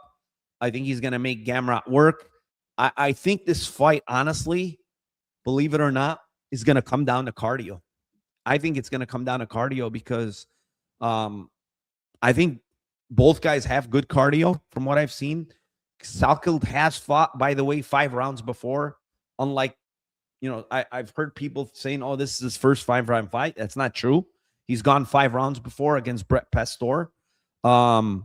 I think he's going to make Gamrot work. I think this fight, honestly, believe it or not, is going to come down to cardio. I think it's going to come down to cardio because I think both guys have good cardio from what I've seen. Salkilld has fought, by the way, 5 rounds before, unlike I've heard people saying, "Oh, this is his first 5-round fight." That's not true. He's gone 5 rounds before against Brett Pastor. And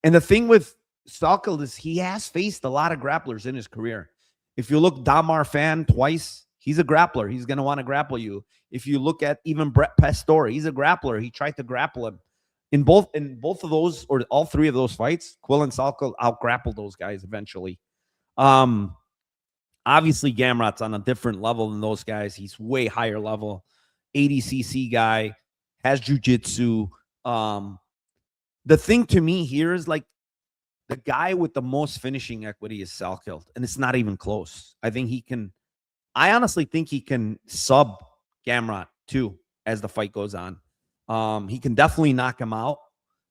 the thing with Salkilld is he has faced a lot of grapplers in his career. If you look Damar Fan twice, he's a grappler. He's going to want to grapple you. If you look at even Brett Pastor, he's a grappler. He tried to grapple him. In both of those, or all 3 of those fights, Quillan Salkilld out-grappled those guys eventually. Obviously, Gamrot's on a different level than those guys. He's way higher level. 80cc guy, has jiu-jitsu. The thing to me here is like the guy with the most finishing equity is Salkilld, and it's not even close. I honestly think he can sub Gamrot too as the fight goes on. He can definitely knock him out.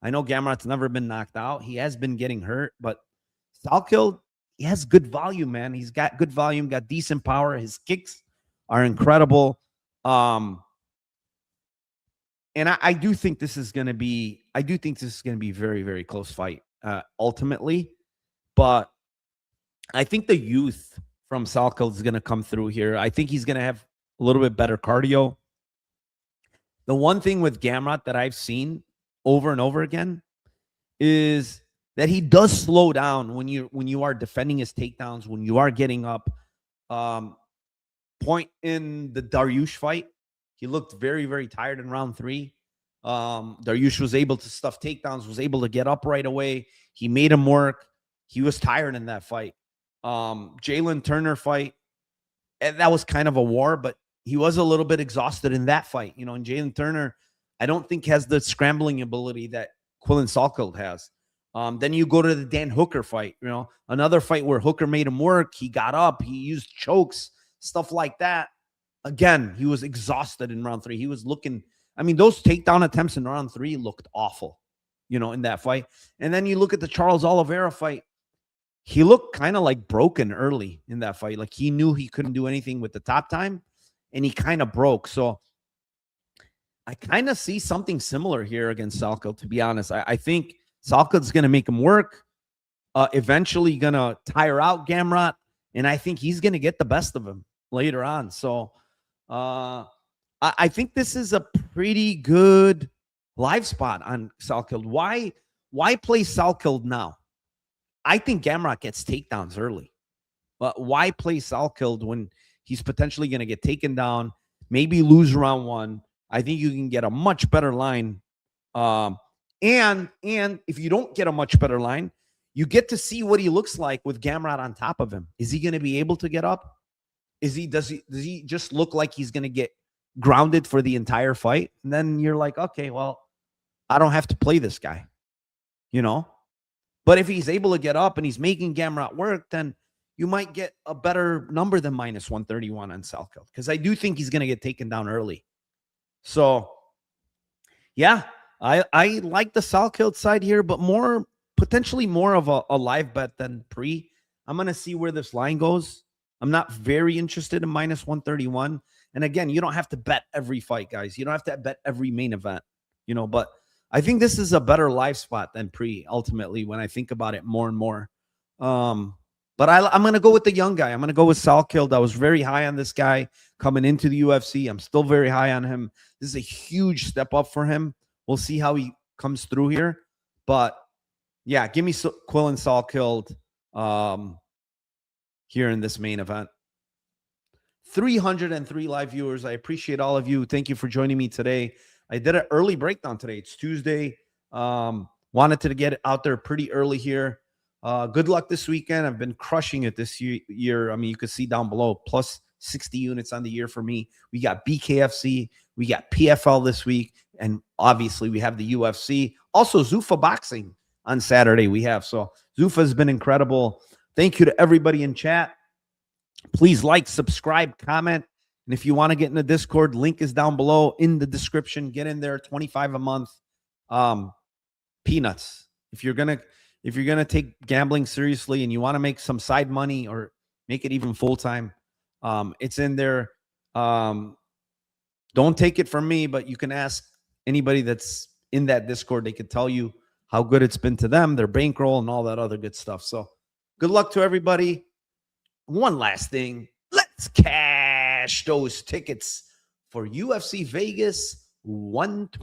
I know Gamrot's never been knocked out. He has been getting hurt, but Salkilld, he has good volume, man. He's got good volume, got decent power. His kicks are incredible. And I do think this is going to be, a very, very close fight, ultimately. But I think the youth from Salkilld is going to come through here. I think he's going to have a little bit better cardio. The one thing with Gamrot that I've seen over and over again is that he does slow down when you are defending his takedowns, when you are getting up. Point in the Dariush fight, he looked very, very tired in round 3. Dariush was able to stuff takedowns, was able to get up right away. He made him work. He was tired in that fight. Jalen Turner fight, and that was kind of a war, but he was a little bit exhausted in that fight. And Jalen Turner, I don't think has the scrambling ability that Quillan Salkilld has. Then you go to the Dan Hooker fight, another fight where Hooker made him work. He got up, he used chokes, stuff like that. Again, he was exhausted in round 3. He was looking, those takedown attempts in round 3 looked awful, in that fight. And then you look at the Charles Oliveira fight. He looked kind of like broken early in that fight. Like he knew he couldn't do anything with the top time, and he kind of broke. So I kind of see something similar here against Salkilld, to be honest. I think Salkild's going to make him work, eventually going to tire out Gamrot, and I think he's going to get the best of him later on. So I think this is a pretty good live spot on Salkilld. Why play Salkilld now? I think Gamrot gets takedowns early. But why play Salkilld when he's potentially going to get taken down, maybe lose round 1? I think you can get a much better line. And if you don't get a much better line, you get to see what he looks like with Gamrot on top of him. Is he going to be able to get up? Does he just look like he's going to get grounded for the entire fight? And then you're like, okay, well, I don't have to play this guy, But if he's able to get up and he's making Gamrot work, then you might get a better number than -131 on Salkilld, because I do think he's going to get taken down early. So, yeah, I like the Salkilld side here, but potentially more of a live bet than pre. I'm going to see where this line goes. I'm not very interested in -131. And again, you don't have to bet every fight, guys. You don't have to bet every main event, but I think this is a better live spot than pre, ultimately, when I think about it more and more. But I'm going to go with the young guy. I'm going to go with Salkilld. I was very high on this guy coming into the UFC. I'm still very high on him. This is a huge step up for him. We'll see how he comes through here. But, yeah, give me Quillan Salkilld here in this main event. 303 live viewers. I appreciate all of you. Thank you for joining me today. I did an early breakdown today. It's Tuesday. Wanted to get it out there pretty early here. Good luck this weekend. I've been crushing it this year. You can see down below, plus 60 units on the year for me. We got BKFC. We got PFL this week. And obviously, we have the UFC. Also, Zuffa Boxing on Saturday we have. So Zuffa has been incredible. Thank you to everybody in chat. Please like, subscribe, comment. And if you want to get in the Discord, link is down below in the description. Get in there, $25 a month. Peanuts. If you're gonna take gambling seriously and you want to make some side money or make it even full-time, it's in there. Don't take it from me, but you can ask anybody that's in that Discord. They could tell you how good it's been to them, their bankroll, and all that other good stuff. So good luck to everybody. One last thing. Let's cash. smash those tickets for UFC Vegas 120.